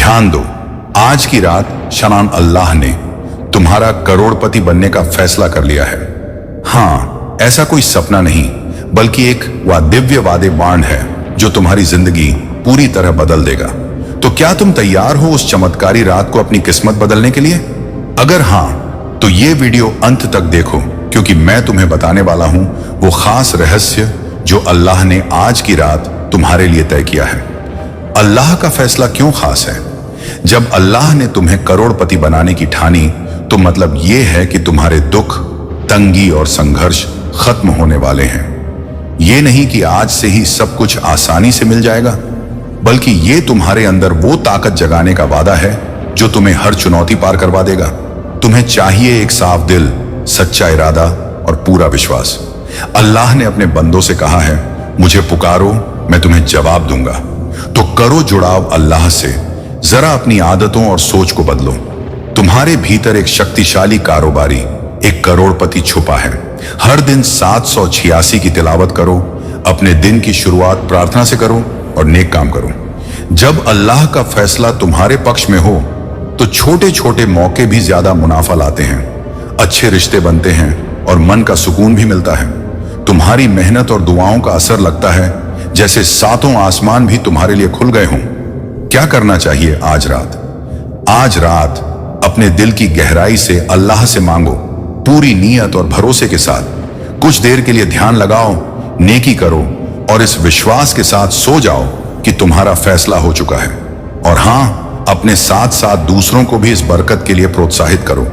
ध्यान दो, आज की रात शनान अल्लाह ने तुम्हारा करोड़पति बनने का फैसला कर लिया है। हाँ, ऐसा कोई सपना नहीं, बल्कि एक दिव्य वादे बाण है जो तुम्हारी जिंदगी पूरी तरह बदल देगा। तो क्या तुम तैयार हो उस चमत्कारी रात को अपनी किस्मत बदलने के लिए? अगर हाँ, तो ये वीडियो अंत तक देखो, क्योंकि मैं तुम्हें बताने वाला हूं वो खास रहस्य जो अल्लाह ने आज की रात तुम्हारे लिए तय किया है। अल्लाह का फैसला क्यों खास है? जब अल्लाह ने तुम्हें करोड़पति बनाने की ठानी, तो मतलब ये है कि तुम्हारे दुख, तंगी और संघर्ष खत्म होने वाले हैं। ये नहीं कि आज से ही सब कुछ आसानी से मिल जाएगा, बल्कि ये तुम्हारे अंदर वो ताकत जगाने का वादा है जो तुम्हें हर चुनौती पार करवा देगा। तुम्हें चाहिए एक साफ दिल, सच्चा इरादा और पूरा विश्वास। अल्लाह ने अपने बंदों से कहा है, मुझे पुकारो, मैं तुम्हें जवाब दूंगा। तो करो जुड़ाव अल्लाह से, जरा अपनी आदतों और सोच को बदलो। तुम्हारे भीतर एक शक्तिशाली कारोबारी, एक करोड़पति छुपा है। हर दिन 786 की तिलावत करो, अपने दिन की शुरुआत प्रार्थना से करो और नेक काम करो। जब अल्लाह का फैसला तुम्हारे पक्ष में हो, तो छोटे छोटे मौके भी ज्यादा मुनाफा लाते हैं, अच्छे रिश्ते बनते हैं और मन का सुकून भी मिलता है। तुम्हारी मेहनत और दुआओं का असर लगता है जैसे सातों आसमान भी तुम्हारे लिए खुल गए हों। क्या करना चाहिए आज रात? आज रात अपने दिल की गहराई से अल्लाह से मांगो, पूरी नीयत और भरोसे के साथ। कुछ देर के लिए ध्यान लगाओ, नेकी करो और इस विश्वास के साथ सो जाओ कि तुम्हारा फैसला हो चुका है। और हाँ, अपने साथ साथ दूसरों को भी इस बरकत के लिए प्रोत्साहित करो,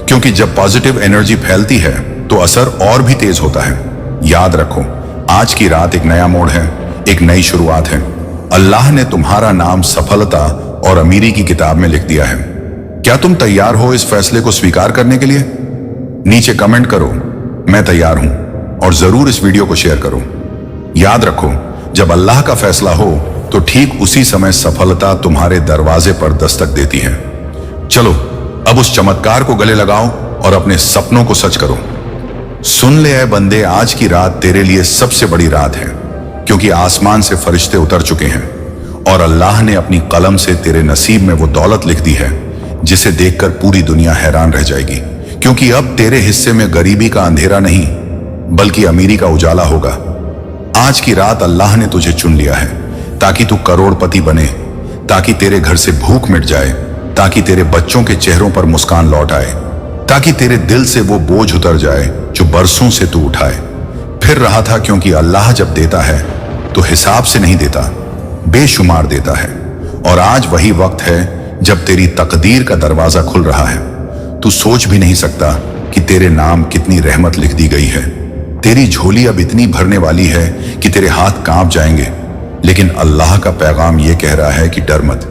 क्योंकि जब पॉजिटिव एनर्जी फैलती है तो असर और भी तेज होता है। याद रखो, आज की रात एक नया मोड़ है, एक नई शुरुआत है। अल्लाह ने तुम्हारा नाम सफलता और अमीरी की किताब में लिख दिया है। क्या तुम तैयार हो इस फैसले को स्वीकार करने के लिए? नीचे कमेंट करो, मैं तैयार हूं, और जरूर इस वीडियो को शेयर करो। याद रखो, जब अल्लाह का फैसला हो तो ठीक उसी समय सफलता तुम्हारे दरवाजे पर दस्तक देती है। चलो अब उस चमत्कार को गले लगाओ और अपने सपनों को सच करो। सुन ले ऐ बंदे, आज की रात तेरे लिए सबसे बड़ी रात है, क्योंकि आसमान से फरिश्ते उतर चुके हैं और अल्लाह ने अपनी कलम से तेरे नसीब में वो दौलत लिख दी है जिसे देखकर पूरी दुनिया हैरान रह जाएगी। क्योंकि अब तेरे हिस्से में गरीबी का अंधेरा नहीं, बल्कि अमीरी का उजाला होगा। आज की रात अल्लाह ने तुझे चुन लिया है ताकि तू करोड़पति बने, ताकि तेरे घर से भूख मिट जाए, ताकि तेरे बच्चों के चेहरों पर मुस्कान लौट आए, ताकि तेरे दिल से वो बोझ उतर जाए जो बरसों से तू उठाए फिर रहा था। क्योंकि अल्लाह जब देता है तो हिसाब से नहीं देता, बेशुमार देता है। और आज वही वक्त है जब तेरी तकदीर का दरवाजा खुल रहा है। तू सोच भी नहीं सकता कि तेरे नाम कितनी रहमत लिख दी गई है। तेरी झोली अब इतनी भरने वाली है कि तेरे हाथ कांप जाएंगे। लेकिन अल्लाह का पैगाम ये कह रहा है कि डर मत,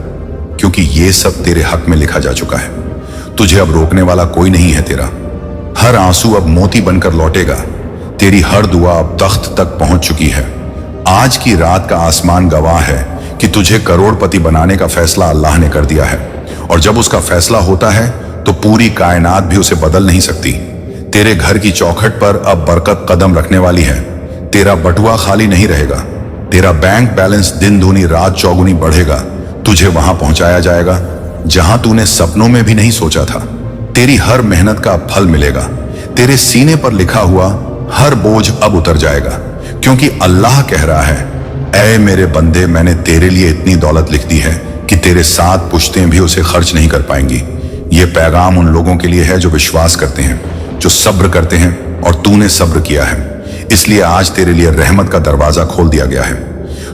क्योंकि ये सब तेरे हक में लिखा जा चुका है। तुझे अब रोकने वाला कोई नहीं है। तेरा हर आंसू अब मोती बनकर लौटेगा। तेरी हर दुआ अब तख्त तक पहुंच चुकी है। आज की रात का आसमान गवाह है कि तुझे करोड़पति बनाने का फैसला अल्लाह ने कर दिया है। और जब उसका फैसला होता है तो पूरी कायनात भी उसे बदल नहीं सकती। तेरे घर की चौखट पर अब बरकत कदम रखने वाली है। तेरा बटुआ खाली नहीं रहेगा। तेरा बैंक बैलेंस दिन दूनी रात चौगुनी बढ़ेगा। तुझे वहां पहुंचाया जाएगा जहां तूने सपनों में भी नहीं सोचा था। तेरी हर मेहनत का फल मिलेगा। तेरे सीने पर लिखा हुआ हर बोझ अब उतर जाएगा, क्योंकि अल्लाह कह रहा है, ऐ मेरे बंदे, मैंने तेरे लिए इतनी दौलत लिख दी है कि तेरे 7 पुश्तें भी उसे खर्च नहीं कर पाएंगी। ये पैगाम उन लोगों के लिए है जो विश्वास करते हैं, जो सब्र करते हैं, और तूने सब्र किया है। इसलिए आज तेरे लिए रहमत का दरवाजा खोल दिया गया है।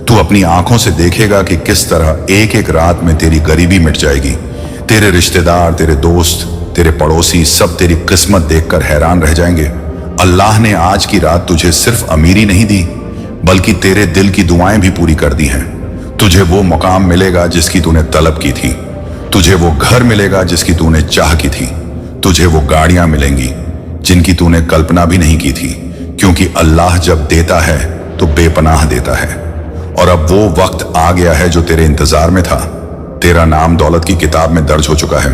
तू अपनी आंखों से देखेगा कि किस तरह एक एक रात में तेरी गरीबी मिट जाएगी। तेरे रिश्तेदार, तेरे दोस्त, तेरे पड़ोसी सब तेरी किस्मत देखकर हैरान रह जाएंगे। अल्लाह ने आज की रात तुझे सिर्फ अमीरी नहीं दी, बल्कि तेरे दिल की दुआएं भी पूरी कर दी हैं। तुझे वो मुकाम मिलेगा जिसकी तूने तलब की थी। तुझे वो घर मिलेगा जिसकी तूने चाह की थी। तुझे वो गाड़ियां मिलेंगी जिनकी तूने कल्पना भी नहीं की थी। क्योंकि अल्लाह जब देता है तो बेपनाह देता है। और अब वो वक्त आ गया है जो तेरे इंतजार में था। तेरा नाम दौलत की किताब में दर्ज हो चुका है।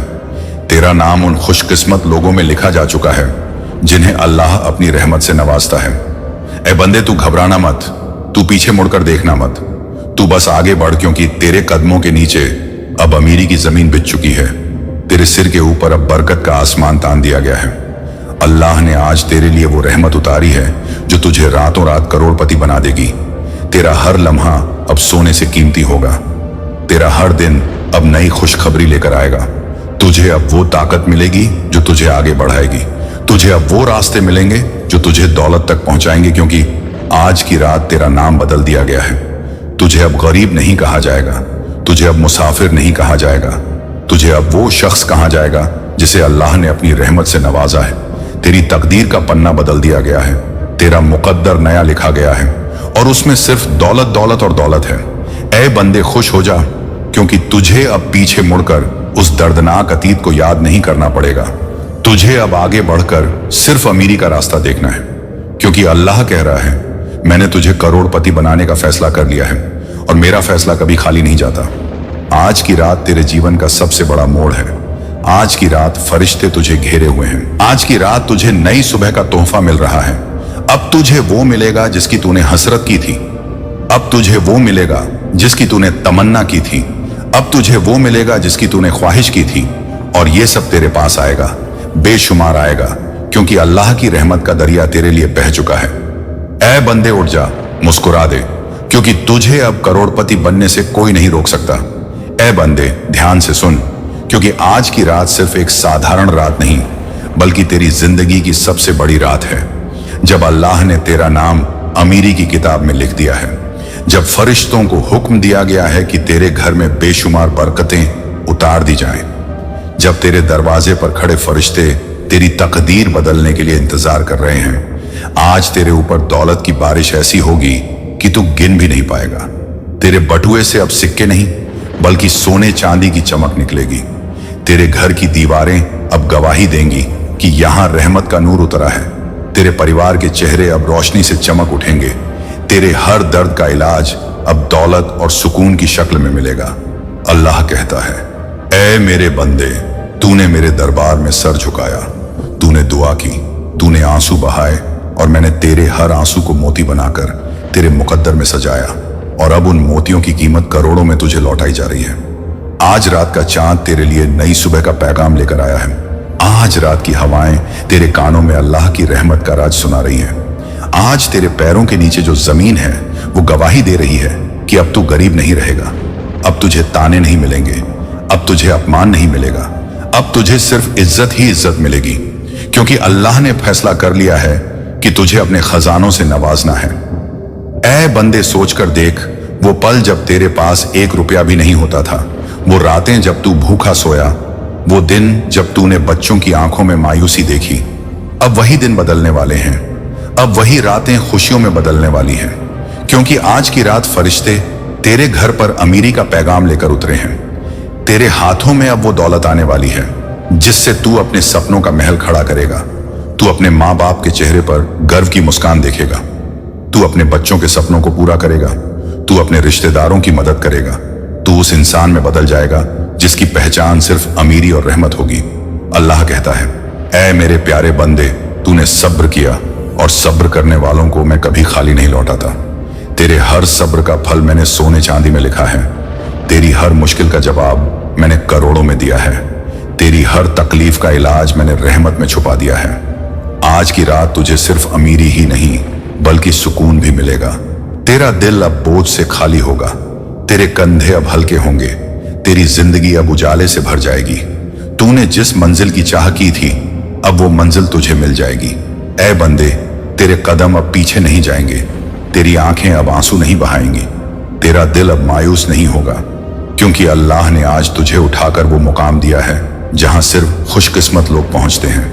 तेरा नाम उन खुशकिस्मत लोगों में लिखा जा चुका है जिन्हें अल्लाह अपनी रहमत से नवाजता है। ए बंदे, तू घबराना मत, तू पीछे मुड़कर देखना मत, तू बस आगे बढ़, क्योंकि तेरे कदमों के नीचे अब अमीरी की जमीन बिछ चुकी है। तेरे सिर के ऊपर अब बरकत का आसमान तान दिया गया है। अल्लाह ने आज तेरे लिए वो रहमत उतारी है जो तुझे रातों रात करोड़पति बना देगी। तेरा हर लम्हा अब सोने से कीमती होगा। तेरा हर दिन अब नई खुशखबरी लेकर आएगा। तुझे अब वो ताकत मिलेगी जो तुझे आगे बढ़ाएगी। तुझे अब वो रास्ते मिलेंगे जो तुझे दौलत तक पहुंचाएंगे, क्योंकि आज की रात तेरा नाम बदल दिया गया है। तुझे अब गरीब नहीं कहा जाएगा, तुझे अब मुसाफिर नहीं कहा जाएगा, तुझे अब वो शख्स कहा जाएगा जिसे अल्लाह ने अपनी रहमत से नवाजा है। तेरी तकदीर का पन्ना बदल दिया गया है। तेरा मुकद्दर नया लिखा गया है और उसमें सिर्फ दौलत दौलत और दौलत है। ऐ बंदे खुश हो जा, क्योंकि तुझे अब पीछे मुड़कर उस दर्दनाक अतीत को याद नहीं करना पड़ेगा। तुझे अब आगे बढ़कर सिर्फ अमीरी का रास्ता देखना है, क्योंकि अल्लाह कह रहा है मैंने तुझे करोड़पति बनाने का फैसला कर लिया है और मेरा फैसला कभी खाली नहीं जाता। आज की रात तेरे जीवन का सबसे बड़ा मोड़ है। आज की रात फरिश्ते तुझे घेरे हुए हैं। आज की रात तुझे नई सुबह का तोहफा मिल रहा है। अब तुझे वो मिलेगा जिसकी तूने हसरत की थी। अब तुझे वो मिलेगा जिसकी तूने तमन्ना की थी। अब तुझे वो मिलेगा जिसकी तूने ख्वाहिश की थी। और ये सब तेरे पास आएगा, बेशुमार आएगा, क्योंकि अल्लाह की रहमत का दरिया तेरे लिए बह चुका है। ऐ बंदे उठ जा, मुस्कुरा दे, क्योंकि तुझे अब करोड़पति बनने से कोई नहीं रोक सकता। ऐ बंदे ध्यान से सुन, क्योंकि आज की रात सिर्फ एक साधारण रात नहीं, बल्कि तेरी जिंदगी की सबसे बड़ी रात है। जब अल्लाह ने तेरा नाम अमीरी की किताब में लिख दिया है, जब फरिश्तों को हुक्म दिया गया है कि तेरे घर में बेशुमार बरकतें उतार दी जाएं, जब तेरे दरवाजे पर खड़े फरिश्ते तेरी तकदीर बदलने के लिए इंतजार कर रहे हैं, आज तेरे ऊपर दौलत की बारिश ऐसी होगी कि तू गिन भी नहीं पाएगा। तेरे बटुए से अब सिक्के नहीं, बल्कि सोने चांदी की चमक निकलेगी। तेरे घर की दीवारें अब गवाही देंगी कि यहां रहमत का नूर उतरा है। तेरे परिवार के चेहरे अब रोशनी से चमक उठेंगे। तेरे हर दर्द का इलाज अब दौलत और सुकून की शक्ल में मिलेगा। अल्लाह कहता है, ऐ मेरे बंदे, तूने मेरे दरबार में सर झुकाया, तूने दुआ की, तूने आंसू बहाए, और मैंने तेरे हर आंसू को मोती बनाकर तेरे मुकद्दर में सजाया, और अब उन मोतियों की कीमत करोड़ों में तुझे लौटाई जा रही है। आज रात का चांद तेरे लिए नई सुबह का पैगाम लेकर आया है। आज रात की हवाएं तेरे कानों में अल्लाह की रहमत का राज सुना रही हैं। आज तेरे पैरों के नीचे जो जमीन है वो गवाही दे रही है कि अब तू गरीब नहीं रहेगा। अब तुझे ताने नहीं मिलेंगे, अब तुझे अपमान नहीं मिलेगा, अब तुझे सिर्फ इज्जत ही इज्जत मिलेगी, क्योंकि अल्लाह ने फैसला कर लिया है कि तुझे अपने खजानों से नवाजना है। ऐ बंदे सोचकर देख, वो पल जब तेरे पास 1 रुपया भी नहीं होता था, वो रातें जब तू भूखा सोया, वो दिन जब तूने बच्चों की आंखों में मायूसी देखी। अब वही दिन बदलने वाले हैं। अब वही रातें खुशियों में बदलने वाली हैं, क्योंकि आज की रात फरिश्ते तेरे घर पर अमीरी का पैगाम लेकर उतरे हैं। तेरे हाथों में अब वो दौलत आने वाली है जिससे तू अपने सपनों का महल खड़ा करेगा। तू अपने माँ बाप के चेहरे पर गर्व की मुस्कान देखेगा। तू अपने बच्चों के सपनों को पूरा करेगा। तू अपने रिश्तेदारों की मदद करेगा। तू उस इंसान में बदल जाएगा जिसकी पहचान सिर्फ अमीरी और रहमत होगी। अल्लाह कहता है, ऐ मेरे प्यारे बंदे, तूने सब्र किया और सब्र करने वालों को मैं कभी खाली नहीं लौटाता। तेरे हर सब्र का फल मैंने सोने चांदी में लिखा है। तेरी हर मुश्किल का जवाब मैंने करोड़ों में दिया है। तेरी हर तकलीफ का इलाज मैंने रहमत में छुपा दिया है। आज की रात तुझे सिर्फ अमीरी ही नहीं बल्कि सुकून भी मिलेगा। तेरा दिल अब बोझ से खाली होगा। तेरे कंधे अब हल्के होंगे। तेरी जिंदगी अब उजाले से भर जाएगी। तूने जिस मंजिल की चाह की थी, अब वो मंजिल तुझे मिल जाएगी। ऐ बंदे, तेरे कदम अब पीछे नहीं जाएंगे। तेरी आंखें अब आंसू नहीं बहाएंगी। तेरा दिल अब मायूस नहीं होगा, क्योंकि अल्लाह ने आज तुझे उठाकर वो मुकाम दिया है जहां सिर्फ खुशकिस्मत लोग पहुंचते हैं।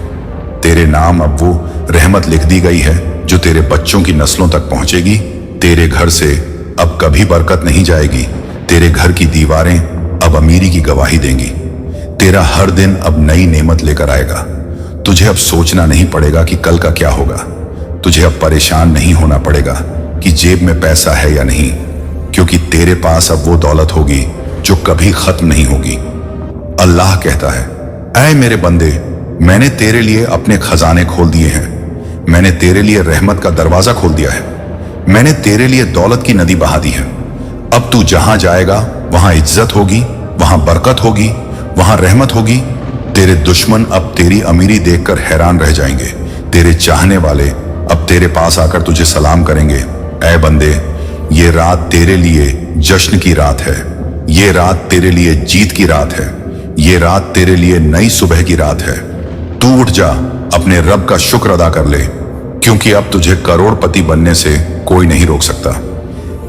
तेरे नाम अब वो रहमत लिख दी गई है जो तेरे बच्चों की नस्लों तक पहुंचेगी। तेरे घर से अब कभी बरकत नहीं जाएगी। तेरे घर की दीवारें अब अमीरी की गवाही देंगी। तेरा हर दिन अब नई नेमत लेकर आएगा। तुझे अब सोचना नहीं पड़ेगा कि कल का क्या होगा। तुझे अब परेशान नहीं होना पड़ेगा कि जेब में पैसा है या नहीं, क्योंकि तेरे पास अब वो दौलत होगी जो कभी खत्म नहीं होगी। अल्लाह कहता है, ऐ मेरे बंदे, मैंने तेरे लिए अपने खजाने खोल दिए हैं। मैंने तेरे लिए रहमत का दरवाजा खोल दिया है। मैंने तेरे लिए दौलत की नदी बहा दी है। अब तू जहां जाएगा वहां इज्जत होगी, वहां बरकत होगी, वहां रहमत होगी। तेरे दुश्मन अब तेरी अमीरी देखकर हैरान रह जाएंगे। तेरे चाहने वाले अब तेरे पास आकर तुझे सलाम करेंगे। ऐ बंदे, ये रात तेरे लिए जश्न की रात है, ये रात तेरे लिए जीत की रात है, ये रात तेरे लिए नई सुबह की रात है। तू उठ जा, अपने रब का शुक्र अदा कर ले, क्योंकि अब तुझे करोड़पति बनने से कोई नहीं रोक सकता।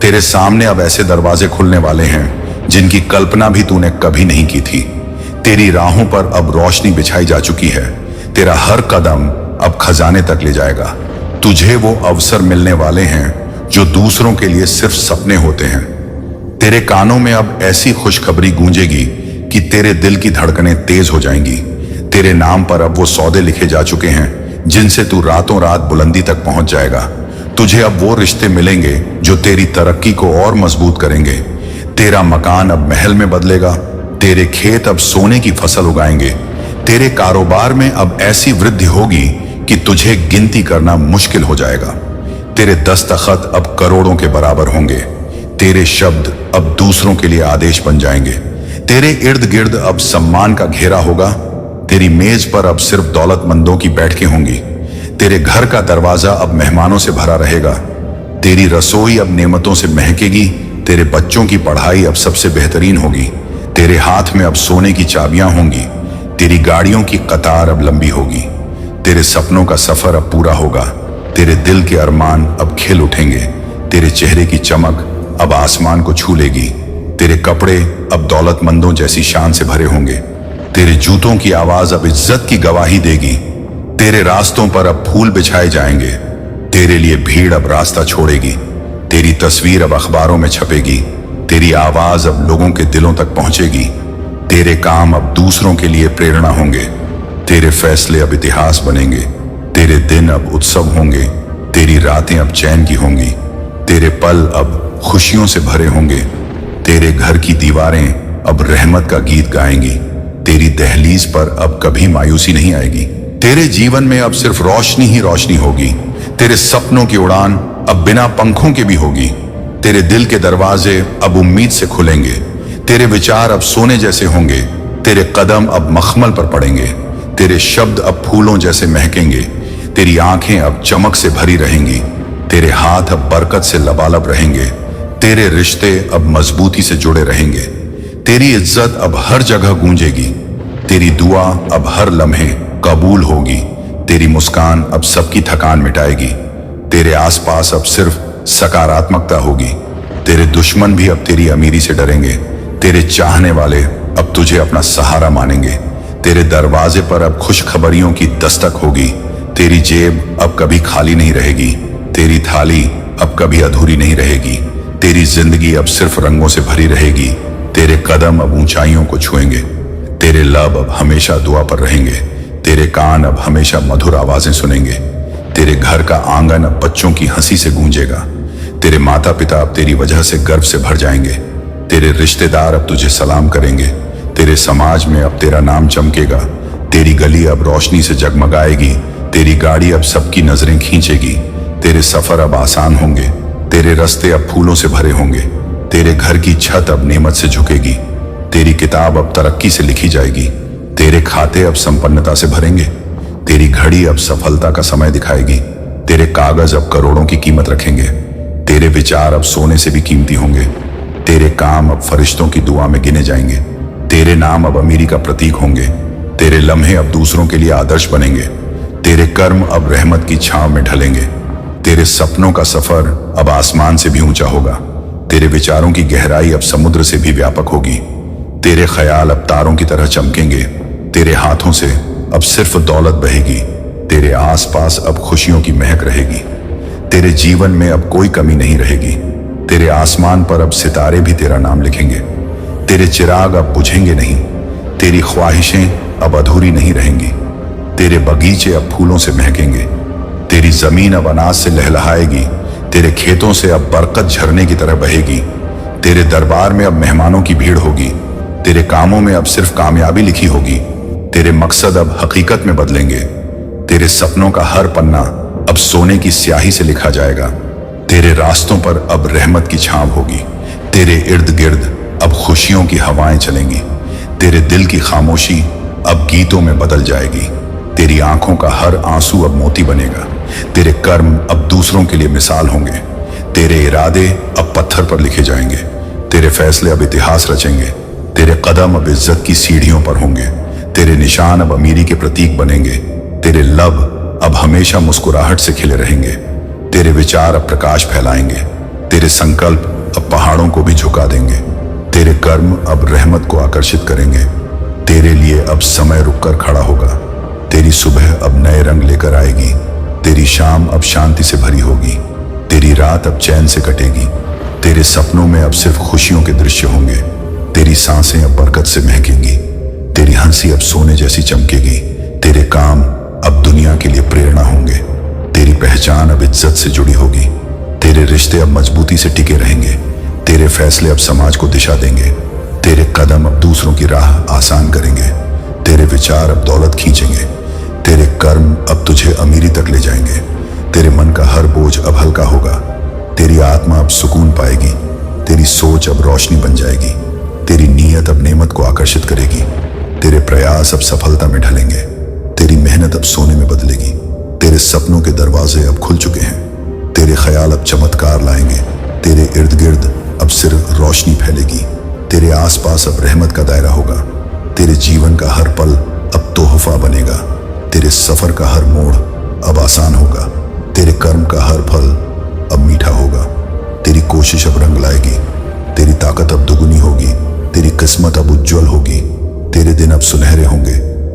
तेरे सामने अब ऐसे दरवाजे खुलने वाले हैं जिनकी कल्पना भी तूने कभी नहीं की थी। तेरी राहों पर अब रोशनी बिछाई जा चुकी है। तेरा हर कदम अब खजाने तक ले जाएगा। तुझे वो अवसर मिलने वाले हैं जो दूसरों के लिए सिर्फ सपने होते हैं। तेरे कानों में अब ऐसी खुशखबरी गूंजेगी कि तेरे दिल की धड़कनें तेज हो जाएंगी। तेरे नाम पर अब वो सौदे लिखे जा चुके हैं जिनसे तू रातों रात बुलंदी तक पहुंच जाएगा। तुझे अब वो रिश्ते मिलेंगे जो तेरी तरक्की को और मजबूत करेंगे। तेरा मकान अब महल में बदलेगा, तेरे खेत अब सोने की फसल उगाएंगे। तेरे कारोबार में अब ऐसी वृद्धि होगी कि तुझे गिनती करना मुश्किल हो जाएगा। तेरे दस्तखत अब करोड़ों के बराबर होंगे। तेरे शब्द अब दूसरों के लिए आदेश बन जाएंगे। तेरे इर्द गिर्द अब सम्मान का घेरा होगा। तेरी मेज पर अब सिर्फ दौलतमंदों की बैठकें होंगी। तेरे घर का दरवाजा अब मेहमानों से भरा रहेगा। तेरी रसोई अब नेमतों से महकेगी। तेरे बच्चों की पढ़ाई अब सबसे बेहतरीन होगी। तेरे हाथ में अब सोने की चाबियां होंगी। तेरी गाड़ियों की कतार अब लंबी होगी। तेरे सपनों का सफर अब पूरा होगा। तेरे दिल के अरमान अब खिल उठेंगे। तेरे चेहरे की चमक अब आसमान को छू लेगी। तेरे कपड़े अब दौलतमंदों जैसी शान से भरे होंगे। तेरे जूतों की आवाज अब इज्जत की गवाही देगी। तेरे रास्तों पर अब फूल बिछाए जाएंगे। तेरे लिए भीड़ अब रास्ता छोड़ेगी। तेरी तस्वीर अब अखबारों में छपेगी। तेरी आवाज अब लोगों के दिलों तक पहुंचेगी। तेरे काम अब दूसरों के लिए प्रेरणा होंगे। तेरे फैसले अब इतिहास बनेंगे। तेरे दिन अब उत्सव होंगे। तेरी रातें अब चैन की होंगी। तेरे पल अब खुशियों से भरे होंगे। तेरे घर की दीवारें अब रहमत का गीत गाएंगी। तेरी दहलीज पर अब कभी मायूसी नहीं आएगी। तेरे जीवन में अब सिर्फ रोशनी ही रोशनी होगी। तेरे सपनों की उड़ान अब बिना पंखों के भी होगी। तेरे दिल के दरवाजे अब उम्मीद से खुलेंगे। तेरे विचार अब सोने जैसे होंगे। तेरे कदम अब मखमल पर पड़ेंगे। तेरे शब्द अब फूलों जैसे महकेंगे। तेरी आंखें अब चमक से भरी रहेंगी। तेरे हाथ अब बरकत से लबालब रहेंगे। तेरे रिश्ते अब मजबूती से जुड़े रहेंगे। तेरी इज्जत अब हर जगह गूंजेगी। तेरी दुआ अब हर लम्हे कबूल होगी। तेरी मुस्कान अब सबकी थकान मिटाएगी। तेरे आसपास अब सिर्फ सकारात्मकता होगी। तेरे दुश्मन भी अब तेरी अमीरी से डरेंगे। तेरे चाहने वाले अब तुझे अपना सहारा मानेंगे। तेरे दरवाजे पर अब खुशखबरियों की दस्तक होगी। तेरी जेब अब कभी खाली नहीं रहेगी। तेरी थाली अब कभी अधूरी नहीं रहेगी। तेरी जिंदगी अब सिर्फ रंगों से भरी रहेगी। तेरे कदम अब ऊंचाइयों को छुएंगे। तेरे लब अब हमेशा दुआ पर रहेंगे। तेरे कान अब हमेशा मधुर आवाजें सुनेंगे। तेरे घर का आंगन अब बच्चों की हंसी से गूंजेगा। तेरे माता पिता अब तेरी वजह से गर्व से भर जाएंगे। तेरे रिश्तेदार अब तुझे सलाम करेंगे। तेरे समाज में अब तेरा नाम चमकेगा। तेरी गली अब रोशनी से जगमगाएगी। तेरी गाड़ी अब सबकी नजरें खींचेगी। तेरे सफर अब आसान होंगे। तेरे रास्ते अब फूलों से भरे होंगे। तेरे घर की छत अब नेमत से झुकेगी। तेरी किताब अब तरक्की से लिखी जाएगी। तेरे खाते अब संपन्नता से भरेंगे। तेरी घड़ी अब सफलता का समय दिखाएगी। तेरे कागज अब करोड़ों की कीमत रखेंगे। तेरे विचार अब सोने से भी कीमती होंगे। तेरे काम अब फरिश्तों की दुआ में गिने जाएंगे। तेरे नाम अब अमीरी का प्रतीक होंगे। तेरे लम्हे अब दूसरों के लिए आदर्श बनेंगे। तेरे कर्म अब रहमत की छांव में ढलेंगे। तेरे सपनों का सफर अब आसमान से भी ऊंचा होगा। तेरे विचारों की गहराई अब समुद्र से भी व्यापक होगी। तेरे ख्याल अब तारों की तरह चमकेंगे। तेरे हाथों से अब सिर्फ दौलत बहेगी। तेरे आसपास अब खुशियों की महक रहेगी। तेरे जीवन में अब कोई कमी नहीं रहेगी। तेरे आसमान पर अब सितारे भी तेरा नाम लिखेंगे। तेरे चिराग अब बुझेंगे नहीं। तेरी ख्वाहिशें अब अधूरी नहीं रहेंगी। तेरे बगीचे अब फूलों से महकेंगे। तेरी जमीन अब अनाज से लहलहाएगी। तेरे खेतों से अब बरकत झरने की तरह बहेगी। तेरे दरबार में अब मेहमानों की भीड़ होगी। तेरे कामों में अब सिर्फ कामयाबी लिखी होगी। तेरे मकसद अब हकीकत में बदलेंगे। तेरे सपनों का हर पन्ना अब सोने की स्याही से लिखा जाएगा। तेरे रास्तों पर अब रहमत की छांव होगी। तेरे इर्द गिर्द अब खुशियों की हवाएं चलेंगी। तेरे दिल की खामोशी अब गीतों में बदल जाएगी। तेरी आंखों का हर आंसू अब मोती बनेगा। तेरे कर्म अब दूसरों के लिए मिसाल होंगे। तेरे इरादे अब पत्थर पर लिखे जाएंगे। तेरे फैसले अब इतिहास रचेंगे। तेरे कदम अब इज्जत की सीढ़ियों पर होंगे। तेरे निशान अब अमीरी के प्रतीक बनेंगे। तेरे लब अब हमेशा मुस्कुराहट से खिले रहेंगे। तेरे विचार अब प्रकाश फैलाएंगे। तेरे संकल्प अब पहाड़ों को भी झुका देंगे। तेरे कर्म अब रहमत को आकर्षित करेंगे। तेरे लिए अब समय रुककर खड़ा होगा। तेरी सुबह अब नए रंग लेकर आएगी। तेरी शाम अब शांति से भरी होगी। तेरी रात अब चैन से कटेगी। तेरे सपनों में अब सिर्फ खुशियों के दृश्य होंगे। तेरी सांसें अब बरकत से महकेंगी। तेरी हंसी अब सोने जैसी चमकेगी। तेरे काम अब दुनिया के लिए प्रेरणा होंगे। तेरी पहचान अब इज्जत से जुड़ी होगी। तेरे रिश्ते अब मजबूती से टिके रहेंगे। तेरे फैसले अब समाज को दिशा देंगे। तेरे कदम अब दूसरों की राह आसान करेंगे। तेरे विचार अब दौलत खींचेंगे। तेरे कर्म अब तुझे अमीरी तक ले जाएंगे। तेरे मन का हर बोझ अब हल्का होगा। तेरी आत्मा अब सुकून पाएगी। तेरी सोच अब रोशनी बन जाएगी। तेरी नीयत अब नेमत को आकर्षित करेगी। तेरे प्रयास अब सफलता में ढलेंगे। तेरी मेहनत अब सोने में बदलेगी। तेरे सपनों के दरवाजे अब खुल चुके हैं। तेरे ख्याल अब चमत्कार लाएंगे। तेरे इर्द गिर्द अब सिर्फ रोशनी फैलेगी। तेरे आसपास अब रहमत का दायरा होगा। तेरे जीवन का हर पल अब तोहफा बनेगा। तेरे सफर का हर मोड़ अब आसान होगा। तेरे कर्म का हर फल अब मीठा होगा। तेरी कोशिश अब रंग लाएगी। तेरी ताकत अब दुगुनी होगी। तेरी किस्मत अब उज्जवल होगी। तेरे दिन अब सुनहरे होंगे।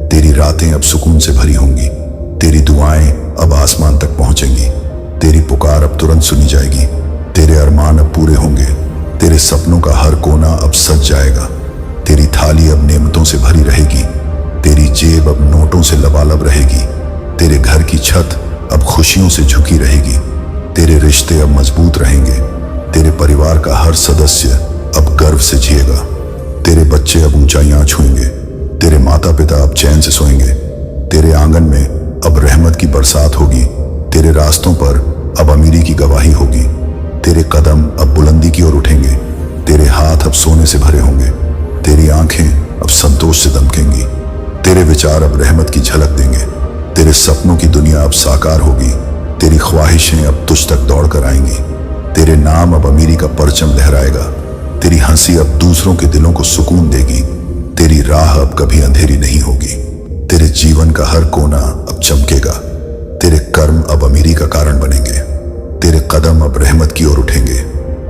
तेरी रातें अब सुकून से भरी होंगी। तेरी दुआएं अब आसमान तक पहुंचेंगी। तेरी पुकार अब तुरंत सुनी जाएगी। तेरे अरमान अब पूरे होंगे। तेरे सपनों का हर कोना अब सज जाएगा। तेरी थाली अब नेमतों से भरी रहेगी। तेरी जेब अब नोटों से लबालब रहेगी। तेरे घर की छत अब खुशियों से झुकी रहेगी। तेरे रिश्ते अब मजबूत रहेंगे। तेरे परिवार का हर सदस्य अब गर्व से जिएगा। तेरे बच्चे अब ऊंचाइयां छुएंगे। तेरे माता पिता अब चैन से सोएंगे। तेरे आंगन में अब रहमत की बरसात होगी। तेरे रास्तों पर अब अमीरी की गवाही होगी। तेरे कदम अब बुलंदी की ओर उठेंगे। तेरे हाथ अब सोने से भरे होंगे। तेरी आंखें अब संतोष से दमकेंगी। तेरे विचार अब रहमत की झलक देंगे। तेरे सपनों की दुनिया अब साकार होगी। तेरी ख्वाहिशें अब तुझ तक दौड़ कर आएंगी। तेरे नाम अब अमीरी का परचम लहराएगा। तेरी हंसी अब दूसरों के दिलों को सुकून देगी। तेरी राह अब कभी अंधेरी नहीं होगी। तेरे जीवन का हर कोना अब चमकेगा। तेरे कर्म अब अमीरी का कारण बनेंगे। तेरे कदम अब रहमत की ओर उठेंगे।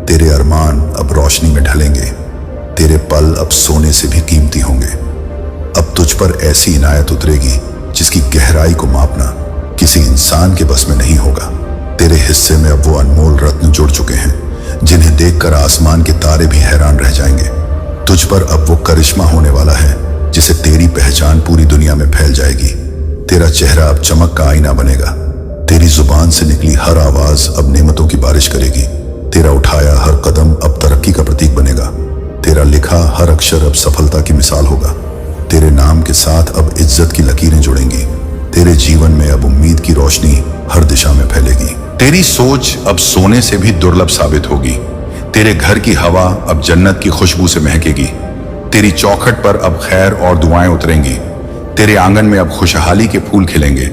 तेरे अरमान अब रोशनी में ढलेंगे। तेरे पल अब सोने से भी कीमती होंगे। अब तुझ पर ऐसी इनायत उतरेगी जिसकी गहराई को मापना किसी इंसान के बस में नहीं होगा। तेरे हिस्से में अब वो अनमोल रत्न जुड़ चुके हैं जिन्हें देखकर आसमान के तारे भी हैरान रह जाएंगे। तुझ पर अब वो करिश्मा होने वाला है जिसे तेरी पहचान पूरी दुनिया में फैल जाएगी। तेरा चेहरा अब चमक का आईना बनेगा। तेरी जुबान से निकली हर आवाज अब नेमतों की बारिश करेगी। तेरा उठाया हर कदम अब तरक्की का प्रतीक बनेगा। तेरा लिखा हर अक्षर अब सफलता की मिसाल होगा। तेरे नाम के साथ अब इज्जत की लकीरें जुड़ेंगी। तेरे जीवन में अब उम्मीद की रोशनी हर दिशा में फैलेगी। तेरी सोच अब सोने से भी दुर्लभ साबित होगी। तेरे घर की हवा अब जन्नत की खुशबू से महकेगी। तेरी चौखट पर अब खैर और दुआएं उतरेंगी। तेरे आंगन में अब खुशहाली के फूल खिलेंगे।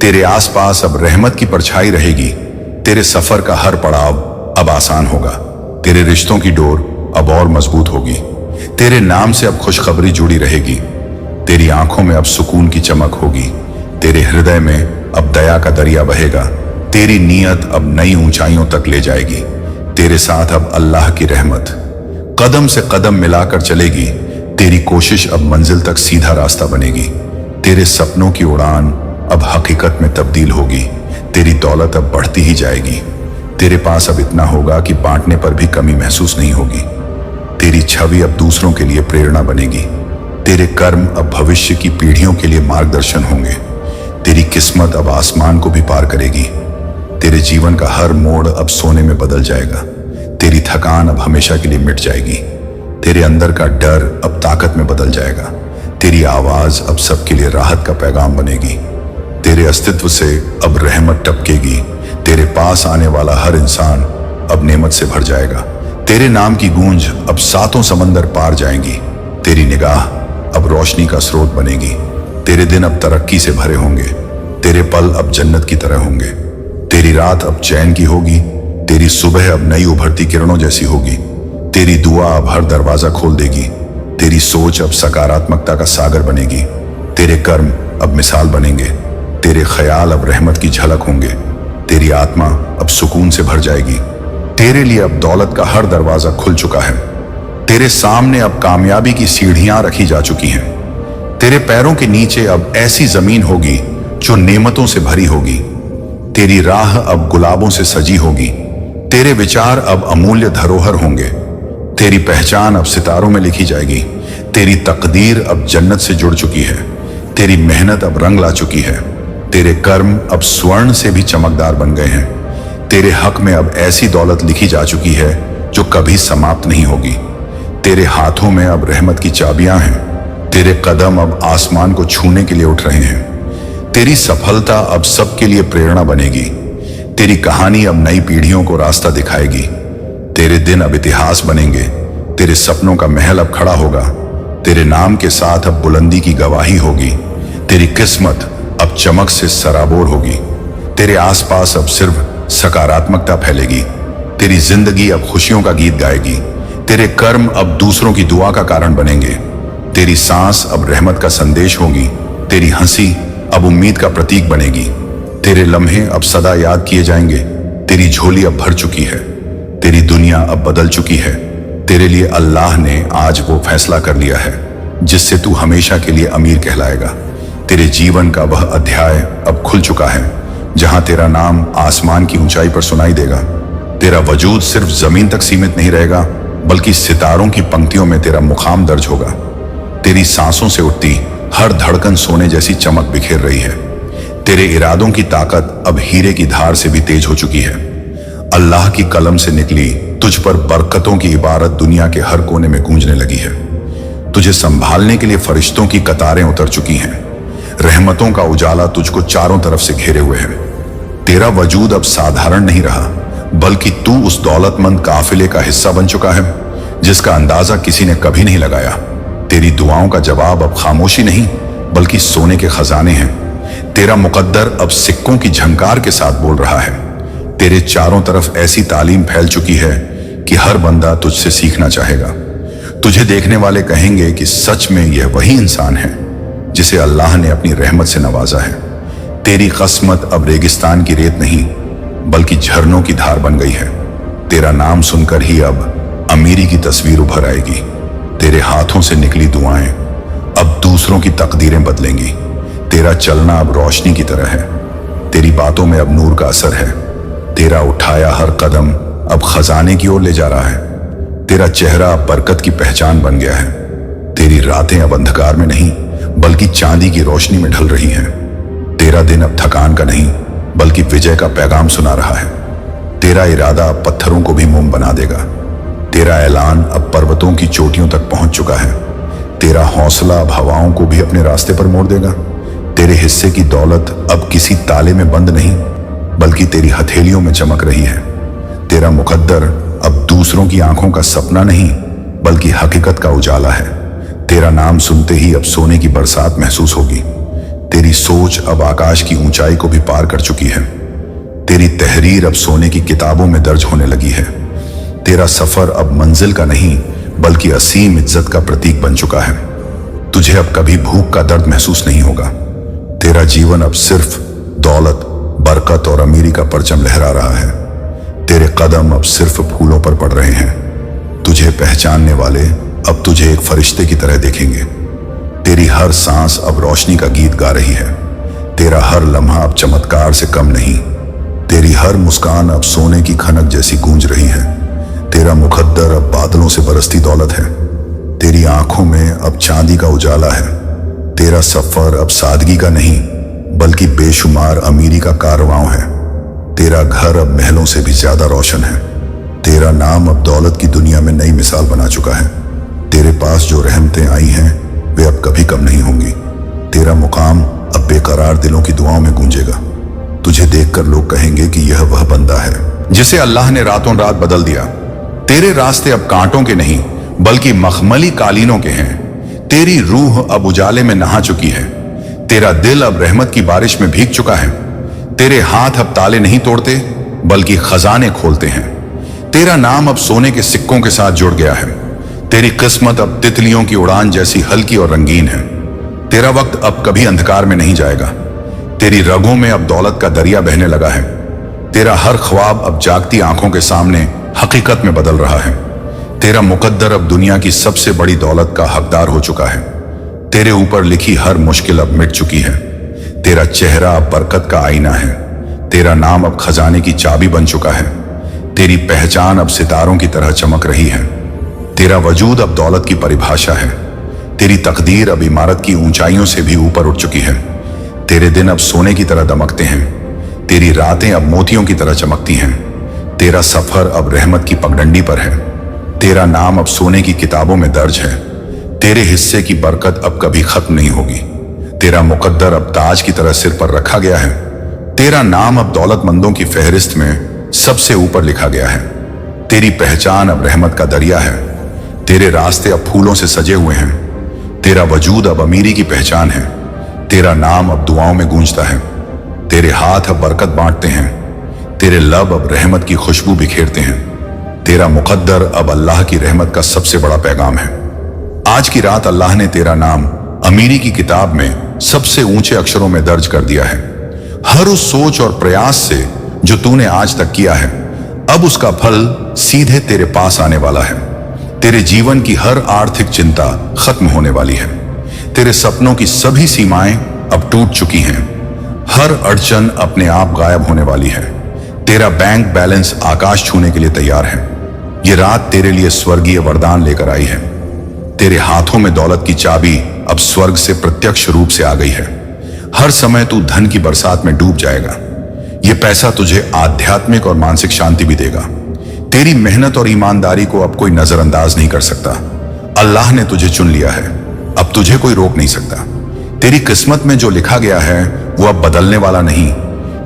तेरे आसपास अब रहमत की परछाई रहेगी। तेरे सफर का हर पड़ाव अब आसान होगा। तेरे रिश्तों की डोर अब और मजबूत होगी। तेरे नाम से अब खुशखबरी जुड़ी रहेगी। तेरी आंखों में अब सुकून की चमक होगी। तेरे हृदय में अब दया का दरिया बहेगा। तेरी नीयत अब नई ऊंचाइयों तक ले जाएगी। तेरे साथ अब अल्लाह की रहमत कदम से कदम मिलाकर चलेगी। तेरी कोशिश अब मंजिल तक सीधा रास्ता बनेगी। तेरे सपनों की उड़ान अब हकीकत में तब्दील होगी। तेरी दौलत अब बढ़ती ही जाएगी। तेरे पास अब इतना होगा कि बांटने पर भी कमी महसूस नहीं होगी। तेरी छवि अब दूसरों के लिए प्रेरणा बनेगी। तेरे कर्म अब भविष्य की पीढ़ियों के लिए मार्गदर्शन होंगे। तेरी किस्मत अब आसमान को भी पार करेगी। तेरे जीवन का हर मोड़ अब सोने में बदल जाएगा। तेरी थकान अब हमेशा के लिए मिट जाएगी। तेरे अंदर का डर अब ताकत में बदल जाएगा। तेरी आवाज अब सबके लिए राहत का पैगाम बनेगी। तेरे अस्तित्व से अब रहमत टपकेगी। तेरे पास आने वाला हर इंसान अब नेमत से भर जाएगा। तेरे नाम की गूंज अब सातों समंदर पार जाएंगी। तेरी निगाह अब रोशनी का स्रोत बनेगी। तेरे दिन अब तरक्की से भरे होंगे। तेरे पल अब जन्नत की तरह होंगे। तेरी रात अब चैन की होगी। तेरी सुबह अब नई उभरती किरणों जैसी होगी। तेरी दुआ अब हर दरवाजा खोल देगी। तेरी सोच अब सकारात्मकता का सागर बनेगी। तेरे कर्म अब मिसाल बनेंगे। तेरे ख्याल अब रहमत की झलक होंगे। तेरी आत्मा अब सुकून से भर जाएगी। तेरे लिए अब दौलत का हर दरवाजा खुल चुका है। तेरे सामने अब कामयाबी की सीढ़ियां रखी जा चुकी हैं। तेरे पैरों के नीचे अब ऐसी जमीन होगी जो नेमतों से भरी होगी। तेरी राह अब गुलाबों से सजी होगी। तेरे विचार अब अमूल्य धरोहर होंगे। तेरी पहचान अब सितारों में लिखी जाएगी। तेरी तकदीर अब जन्नत से जुड़ चुकी है। तेरी मेहनत अब रंग ला चुकी है। तेरे कर्म अब स्वर्ण से भी चमकदार बन गए हैं। तेरे हक में अब ऐसी दौलत लिखी जा चुकी है जो कभी समाप्त नहीं होगी। तेरे हाथों में अब रहमत की चाबियां हैं। तेरे कदम अब आसमान को छूने के लिए उठ रहे हैं। तेरी सफलता अब सबके लिए प्रेरणा बनेगी। तेरी कहानी अब नई पीढ़ियों को रास्ता दिखाएगी। तेरे दिन अब इतिहास बनेंगे। तेरे सपनों का महल अब खड़ा होगा। तेरे नाम के साथ अब बुलंदी की गवाही होगी। तेरी किस्मत अब चमक से सराबोर होगी। तेरे आसपास अब सिर्फ सकारात्मकता फैलेगी। तेरी जिंदगी अब खुशियों का गीत गाएगी। तेरे कर्म अब दूसरों की दुआ का कारण बनेंगे। तेरी सांस अब रहमत का संदेश होगी। तेरी हंसी अब उम्मीद का प्रतीक बनेगी। तेरे लम्हे अब सदा याद किए जाएंगे। तेरी झोली अब भर चुकी है। तेरी दुनिया अब बदल चुकी है। तेरे लिए अल्लाह ने आज वो फैसला कर लिया है जिससे तू हमेशा के लिए अमीर कहलाएगा। तेरे जीवन का वह अध्याय अब खुल चुका है जहां तेरा नाम आसमान की ऊंचाई पर सुनाई देगा। तेरा वजूद सिर्फ जमीन तक सीमित नहीं रहेगा बल्कि सितारों की पंक्तियों में तेरा मुकाम दर्ज होगा। तेरी सांसों से उठती हर धड़कन सोने जैसी चमक बिखेर रही है। तेरे इरादों की ताकत अब हीरे की धार से भी तेज हो चुकी है। अल्लाह की कलम से निकली तुझ पर बरकतों की इबारत दुनिया के हर कोने में गूंजने लगी है। तुझे संभालने के लिए फरिश्तों की कतारें उतर चुकी हैं। रहमतों का उजाला तुझको चारों तरफ से घेरे हुए है। तेरा वजूद अब साधारण नहीं रहा बल्कि तू उस दौलतमंद काफिले का हिस्सा बन चुका है जिसका अंदाजा किसी ने कभी नहीं लगाया। तेरी दुआओं का जवाब अब खामोशी नहीं बल्कि सोने के खजाने हैं। तेरा मुकद्दर अब सिक्कों की झंकार के साथ बोल रहा है। तेरे चारों तरफ ऐसी तालीम फैल चुकी है कि हर बंदा तुझसे सीखना चाहेगा। तुझे देखने वाले कहेंगे कि सच में यह वही इंसान है जिसे अल्लाह ने अपनी रहमत से नवाजा है। तेरी किस्मत अब रेगिस्तान की रेत नहीं बल्कि झरनों की धार बन गई है। तेरा नाम सुनकर ही अब अमीरी की तस्वीर उभर आएगी। तेरे हाथों से निकली दुआएं अब दूसरों की तकदीरें बदलेंगी। तेरा चलना अब रोशनी की तरह है। तेरी बातों में अब नूर का असर है। तेरा उठाया हर कदम अब खजाने की ओर ले जा रहा है। तेरा चेहरा अब बरकत की पहचान बन गया है। तेरी रातें अब अंधकार में नहीं बल्कि चांदी की रोशनी में ढल रही हैं। तेरा दिन अब थकान का नहीं बल्कि विजय का पैगाम सुना रहा है। तेरा इरादा अब पत्थरों को भी मोम बना देगा। तेरा ऐलान अब पर्वतों की चोटियों तक पहुंच चुका है। तेरा हौसला अब हवाओं को भी अपने रास्ते पर मोड़ देगा। तेरे हिस्से की दौलत अब किसी ताले में बंद नहीं बल्कि तेरी हथेलियों में चमक रही है। तेरा मुकद्दर अब दूसरों की आंखों का सपना नहीं बल्कि हकीकत का उजाला है। तेरा नाम सुनते ही अब सोने की बरसात महसूस होगी। तेरी सोच अब आकाश की ऊंचाई को भी पार कर चुकी है। तेरी तहरीर अब सोने की किताबों में दर्ज होने लगी है। तेरा सफर अब मंजिल का नहीं बल्कि असीम इज्जत का प्रतीक बन चुका है। तुझे अब कभी भूख का दर्द महसूस नहीं होगा। तेरा जीवन अब सिर्फ दौलत, बरकत और अमीरी का परचम लहरा रहा है। तेरे कदम अब सिर्फ फूलों पर पड़ रहे हैं। तुझे पहचानने वाले अब तुझे एक फरिश्ते की तरह देखेंगे। तेरी हर सांस अब रोशनी का गीत गा रही है। तेरा हर लम्हा अब चमत्कार से कम नहीं। तेरी हर मुस्कान अब सोने की खनक जैसी गूंज रही है। तेरा मुकद्दर अब बादलों से बरसती दौलत है। तेरी आंखों में अब चांदी का उजाला है। तेरा सफर अब सादगी का नहीं बल्कि बेशुमार अमीरी का कारवां है। तेरा घर अब महलों से भी ज्यादा रोशन है। तेरा नाम अब दौलत की दुनिया में नई मिसाल बना चुका है। तेरे पास जो रहमतें आई हैं वे अब कभी कम नहीं होंगी। तेरा मुकाम अब बेकरार दिलों की दुआओं में गूंजेगा। तुझे देखकर लोग कहेंगे कि यह वह बंदा है जिसे अल्लाह ने रातों रात बदल दिया। तेरे रास्ते अब कांटों के नहीं बल्कि मखमली कालीनों के हैं। तेरी रूह अब उजाले में नहा चुकी है। तेरा दिल अब रहमत की बारिश में भीग चुका है। तेरे हाथ अब ताले नहीं तोड़ते बल्कि खजाने खोलते हैं। तेरा नाम अब सोने के सिक्कों के साथ जुड़ गया है। तेरी किस्मत अब तितलियों की उड़ान जैसी हल्की और रंगीन है। तेरा वक्त अब कभी अंधकार में नहीं जाएगा। तेरी रगों में अब दौलत का दरिया बहने लगा है। तेरा हर ख्वाब अब जागती आंखों के सामने हकीकत में बदल रहा है। तेरा मुकद्दर अब दुनिया की सबसे बड़ी दौलत का हकदार हो चुका है। तेरे ऊपर लिखी हर मुश्किल अब मिट चुकी है। तेरा चेहरा अब बरकत का आईना है। तेरा नाम अब खजाने की चाबी बन चुका है। तेरी पहचान अब सितारों की तरह चमक रही है। तेरा वजूद अब दौलत की परिभाषा है। तेरी तकदीर अब इमारत की ऊंचाइयों से भी ऊपर उठ चुकी है। तेरे दिन अब सोने की तरह दमकते हैं। तेरी रातें अब मोतियों की तरह चमकती हैं। तेरा सफर अब रहमत की पगडंडी पर है। तेरा नाम अब सोने की किताबों में दर्ज है। तेरे हिस्से की बरकत अब कभी खत्म नहीं होगी। तेरा मुकद्दर अब ताज की तरह सिर पर रखा गया है। तेरा नाम अब दौलतमंदों की फहरिस्त में सबसे ऊपर लिखा गया है। तेरी पहचान अब रहमत का दरिया है। तेरे रास्ते अब फूलों से सजे हुए हैं। तेरा वजूद अब अमीरी की पहचान है। तेरा नाम अब दुआओं में गूंजता है। तेरे हाथ अब बरकत बांटते हैं। तेरे लब अब रहमत की खुशबू बिखेरते हैं। तेरा मुकद्दर अब अल्लाह की रहमत का सबसे बड़ा पैगाम है। आज की रात अल्लाह ने तेरा नाम अमीरी की किताब में सबसे ऊंचे अक्षरों में दर्ज कर दिया है। हर उस सोच और प्रयास से जो तूने आज तक किया है, अब उसका फल सीधे तेरे पास आने वाला है। तेरे जीवन की हर आर्थिक चिंता खत्म होने वाली है। तेरे सपनों की सभी सीमाएं अब टूट चुकी हैं। हर अड़चन अपने आप गायब होने वाली है। तेरा बैंक बैलेंस आकाश छूने के लिए तैयार है। ये रात तेरे लिए स्वर्गीय वरदान लेकर आई है। तेरे हाथों में दौलत की चाबी अब स्वर्ग से प्रत्यक्ष रूप से आ गई है। हर समय तू धन की बरसात में डूब जाएगा। ये पैसा तुझे आध्यात्मिक और मानसिक शांति भी देगा। तेरी मेहनत और ईमानदारी को अब कोई नजरअंदाज नहीं कर सकता। अल्लाह ने तुझे चुन लिया है, अब तुझे कोई रोक नहीं सकता। तेरी किस्मत में जो लिखा गया है वो अब बदलने वाला नहीं।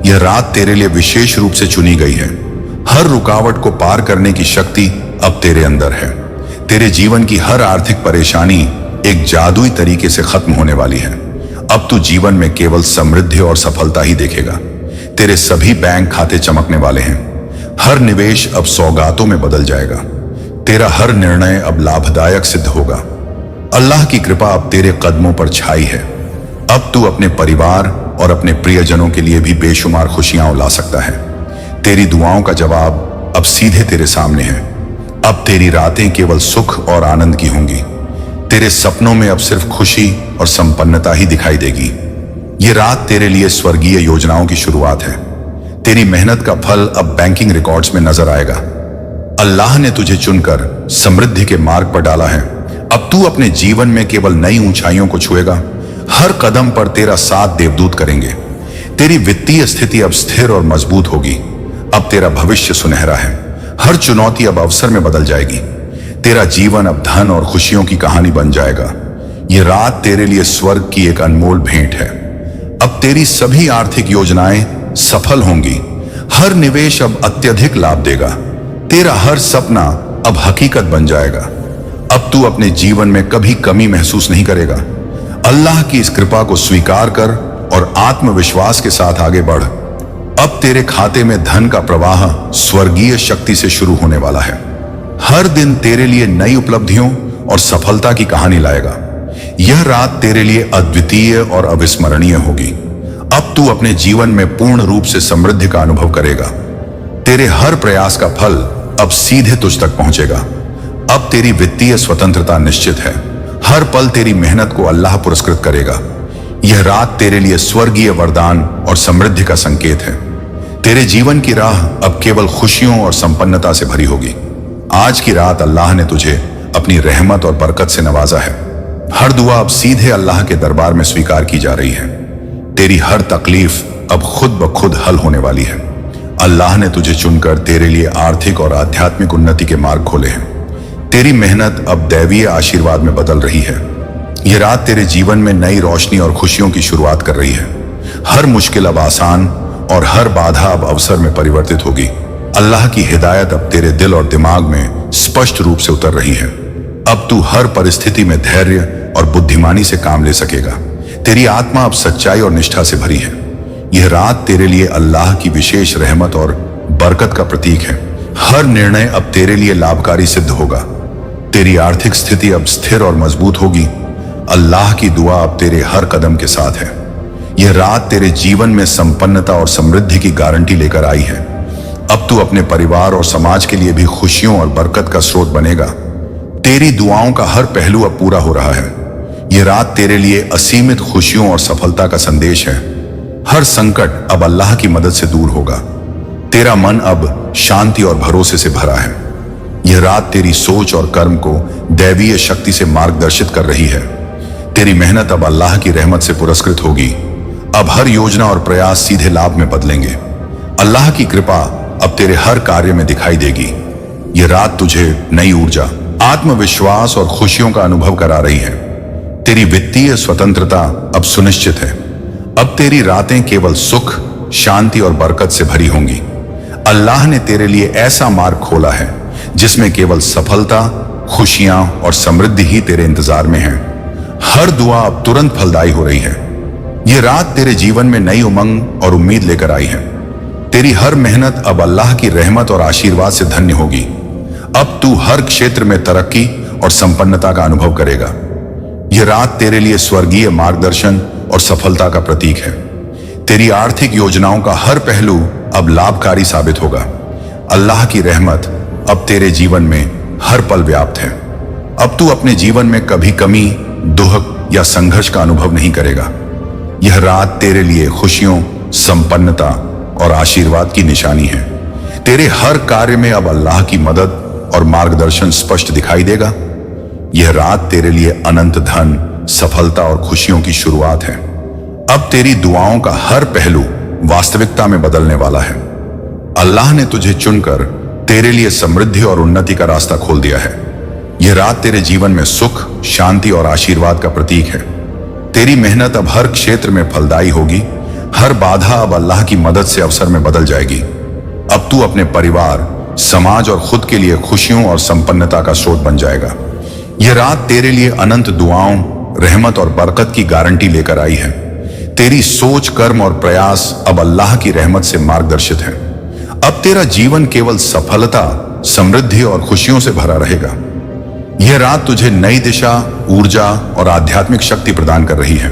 यह रात तेरे लिए विशेष रूप से चुनी गई है। हर रुकावट को पार करने की शक्ति अब तेरे अंदर है। तेरे जीवन की हर आर्थिक परेशानी एक जादुई तरीके से खत्म होने वाली है। अब तू जीवन में केवल समृद्धि और सफलता ही देखेगा। तेरे सभी बैंक खाते चमकने वाले हैं। हर निवेश अब सौगातों में बदल जाएगा। तेरा हर निर्णय अब लाभदायक सिद्ध होगा। अल्लाह की कृपा अब तेरे कदमों पर छाई है। अब तू अपने परिवार और अपने प्रियजनों के लिए भी बेशुमार खुशियां ला सकता है। तेरी दुआओं का जवाब अब सीधे तेरे सामने है। अब तेरी रातें केवल सुख और आनंद की होंगी। तेरे सपनों में अब सिर्फ खुशी और संपन्नता ही दिखाई देगी। ये रात तेरे लिए स्वर्गीय योजनाओं की शुरुआत है। तेरी मेहनत का फल अब बैंकिंग रिकॉर्ड्स में नजर आएगा। अल्लाह ने तुझे चुनकर समृद्धि के मार्ग पर डाला है। अब तू अपने जीवन में केवल नई ऊंचाइयों को छुएगा। हर कदम पर तेरा साथ देवदूत करेंगे। तेरी वित्तीय स्थिति अब स्थिर और मजबूत होगी। अब तेरा भविष्य सुनहरा है। हर चुनौती अब अवसर में बदल जाएगी। तेरा जीवन अब धन और खुशियों की कहानी बन जाएगा। यह रात तेरे लिए स्वर्ग की एक अनमोल भेंट है। अब तेरी सभी आर्थिक योजनाएं सफल होंगी। हर निवेश अब अत्यधिक लाभ देगा। तेरा हर सपना अब हकीकत बन जाएगा। अब तू अपने जीवन में कभी कमी महसूस नहीं करेगा। अल्लाह की इस कृपा को स्वीकार कर और आत्मविश्वास के साथ आगे बढ़। अब तेरे खाते में धन का प्रवाह स्वर्गीय शक्ति से शुरू होने वाला है। हर दिन तेरे लिए नई उपलब्धियों और सफलता की कहानी लाएगा। यह रात तेरे लिए अद्वितीय और अविस्मरणीय होगी। अब तू अपने जीवन में पूर्ण रूप से समृद्धि का अनुभव करेगा। तेरे हर प्रयास का फल अब सीधे तुझ तक पहुंचेगा। अब तेरी वित्तीय स्वतंत्रता निश्चित है। हर पल तेरी मेहनत को अल्लाह पुरस्कृत करेगा। यह रात तेरे लिए स्वर्गीय वरदान और समृद्धि का संकेत है। तेरे जीवन की राह अब केवल खुशियों और संपन्नता से भरी होगी। आज की रात अल्लाह ने तुझे अपनी रहमत और बरकत से नवाजा है। हर दुआ अब सीधे अल्लाह के दरबार में स्वीकार की जा रही है। तेरी हर तकलीफ अब खुद ब खुद हल होने वाली है। अल्लाह ने तुझे चुनकर तेरे लिए आर्थिक और आध्यात्मिक उन्नति के मार्ग खोले हैं। तेरी मेहनत अब दैवीय आशीर्वाद में बदल रही है। यह रात तेरे जीवन में नई रोशनी और खुशियों की शुरुआत कर रही है। हर मुश्किल अब आसान और हर बाधा अब अवसर में परिवर्तित होगी। अल्लाह की हिदायत अब तेरे दिल और दिमाग में स्पष्ट रूप से उतर रही है। अब तू हर परिस्थिति में धैर्य और बुद्धिमानी से काम ले सकेगा। तेरी आत्मा अब सच्चाई और निष्ठा से भरी है। यह रात तेरे लिए अल्लाह की विशेष रहमत और बरकत का प्रतीक है। हर निर्णय अब तेरे लिए लाभकारी सिद्ध होगा। तेरी आर्थिक स्थिति अब स्थिर और मजबूत होगी। अल्लाह की दुआ अब तेरे हर कदम के साथ है। यह रात तेरे जीवन में संपन्नता और समृद्धि की गारंटी लेकर आई है। अब तू अपने परिवार और समाज के लिए भी खुशियों और बरकत का स्रोत बनेगा। तेरी दुआओं का हर पहलू अब पूरा हो रहा है। यह रात तेरे लिए असीमित खुशियों और सफलता का संदेश है। हर संकट अब अल्लाह की मदद से दूर होगा। तेरा मन अब शांति और भरोसे से भरा है। यह रात तेरी सोच और कर्म को दैवीय शक्ति से मार्गदर्शित कर रही है। तेरी मेहनत अब अल्लाह की रहमत से पुरस्कृत होगी। अब हर योजना और प्रयास सीधे लाभ में बदलेंगे। अल्लाह की कृपा अब तेरे हर कार्य में दिखाई देगी। यह रात तुझे नई ऊर्जा, आत्मविश्वास और खुशियों का अनुभव करा रही है। तेरी वित्तीय स्वतंत्रता अब सुनिश्चित है। अब तेरी रातें केवल सुख, शांति और बरकत से भरी होंगी। अल्लाह ने तेरे लिए ऐसा मार्ग खोला है जिसमें केवल सफलता, खुशियां और समृद्धि ही तेरे इंतजार में है। हर दुआ अब तुरंत फलदायी हो रही है। यह रात तेरे जीवन में नई उमंग और उम्मीद लेकर आई है। तेरी हर मेहनत अब अल्लाह की रहमत और आशीर्वाद से धन्य होगी। अब तू हर क्षेत्र में तरक्की और संपन्नता का अनुभव करेगा। यह रात तेरे लिए स्वर्गीय मार्गदर्शन और सफलता का प्रतीक है। तेरी आर्थिक योजनाओं का हर पहलू अब लाभकारी साबित होगा। अल्लाह की रहमत अब तेरे जीवन में हर पल व्याप्त है। अब तू अपने जीवन में कभी कमी, दुख या संघर्ष का अनुभव नहीं करेगा। यह रात तेरे लिए खुशियों, संपन्नता और आशीर्वाद की निशानी है। तेरे हर कार्य में अब अल्लाह की मदद और मार्गदर्शन स्पष्ट दिखाई देगा। यह रात तेरे लिए अनंत धन, सफलता और खुशियों की शुरुआत है। अब तेरी दुआओं का हर पहलू वास्तविकता में बदलने वाला है। अल्लाह ने तुझे चुनकर तेरे लिए समृद्धि और उन्नति का रास्ता खोल दिया है। यह रात तेरे जीवन में सुख, शांति और आशीर्वाद का प्रतीक है। तेरी मेहनत अब हर क्षेत्र में फलदायी होगी। हर बाधा अब अल्लाह की मदद से अवसर में बदल जाएगी। अब तू अपने परिवार, समाज और खुद के लिए खुशियों और संपन्नता का स्रोत बन जाएगा। यह रात तेरे लिए अनंत दुआओं, रहमत और बरकत की गारंटी लेकर आई है। तेरी सोच, कर्म और प्रयास अब अल्लाह की रहमत से मार्गदर्शित है। अब तेरा जीवन केवल सफलता, समृद्धि और खुशियों से भरा रहेगा। यह रात तुझे नई दिशा, ऊर्जा और आध्यात्मिक शक्ति प्रदान कर रही है।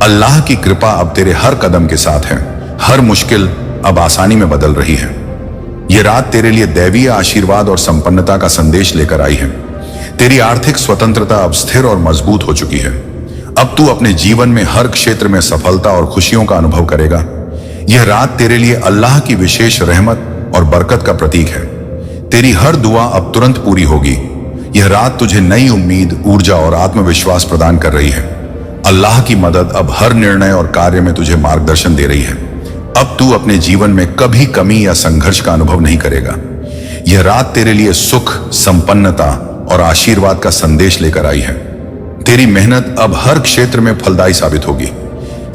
अल्लाह की कृपा अब तेरे हर कदम के साथ है। हर मुश्किल अब आसानी में बदल रही है। यह रात तेरे लिए दैवीय आशीर्वाद और संपन्नता का संदेश लेकर आई है। तेरी आर्थिक स्वतंत्रता अब स्थिर और मजबूत हो चुकी है। अब तू अपने जीवन में हर क्षेत्र में सफलता और खुशियों का अनुभव करेगा। यह रात तेरे लिए अल्लाह की विशेष रहमत और बरकत का प्रतीक है। तेरी हर दुआ अब तुरंत पूरी होगी। यह रात तुझे नई उम्मीद, ऊर्जा और आत्मविश्वास प्रदान कर रही है। अल्लाह की मदद अब हर निर्णय और कार्य में तुझे मार्गदर्शन दे रही है। अब तू अपने जीवन में कभी कमी या संघर्ष का अनुभव नहीं करेगा। यह रात तेरे लिए सुख, संपन्नता और आशीर्वाद का संदेश लेकर आई है। तेरी मेहनत अब हर क्षेत्र में फलदायी साबित होगी।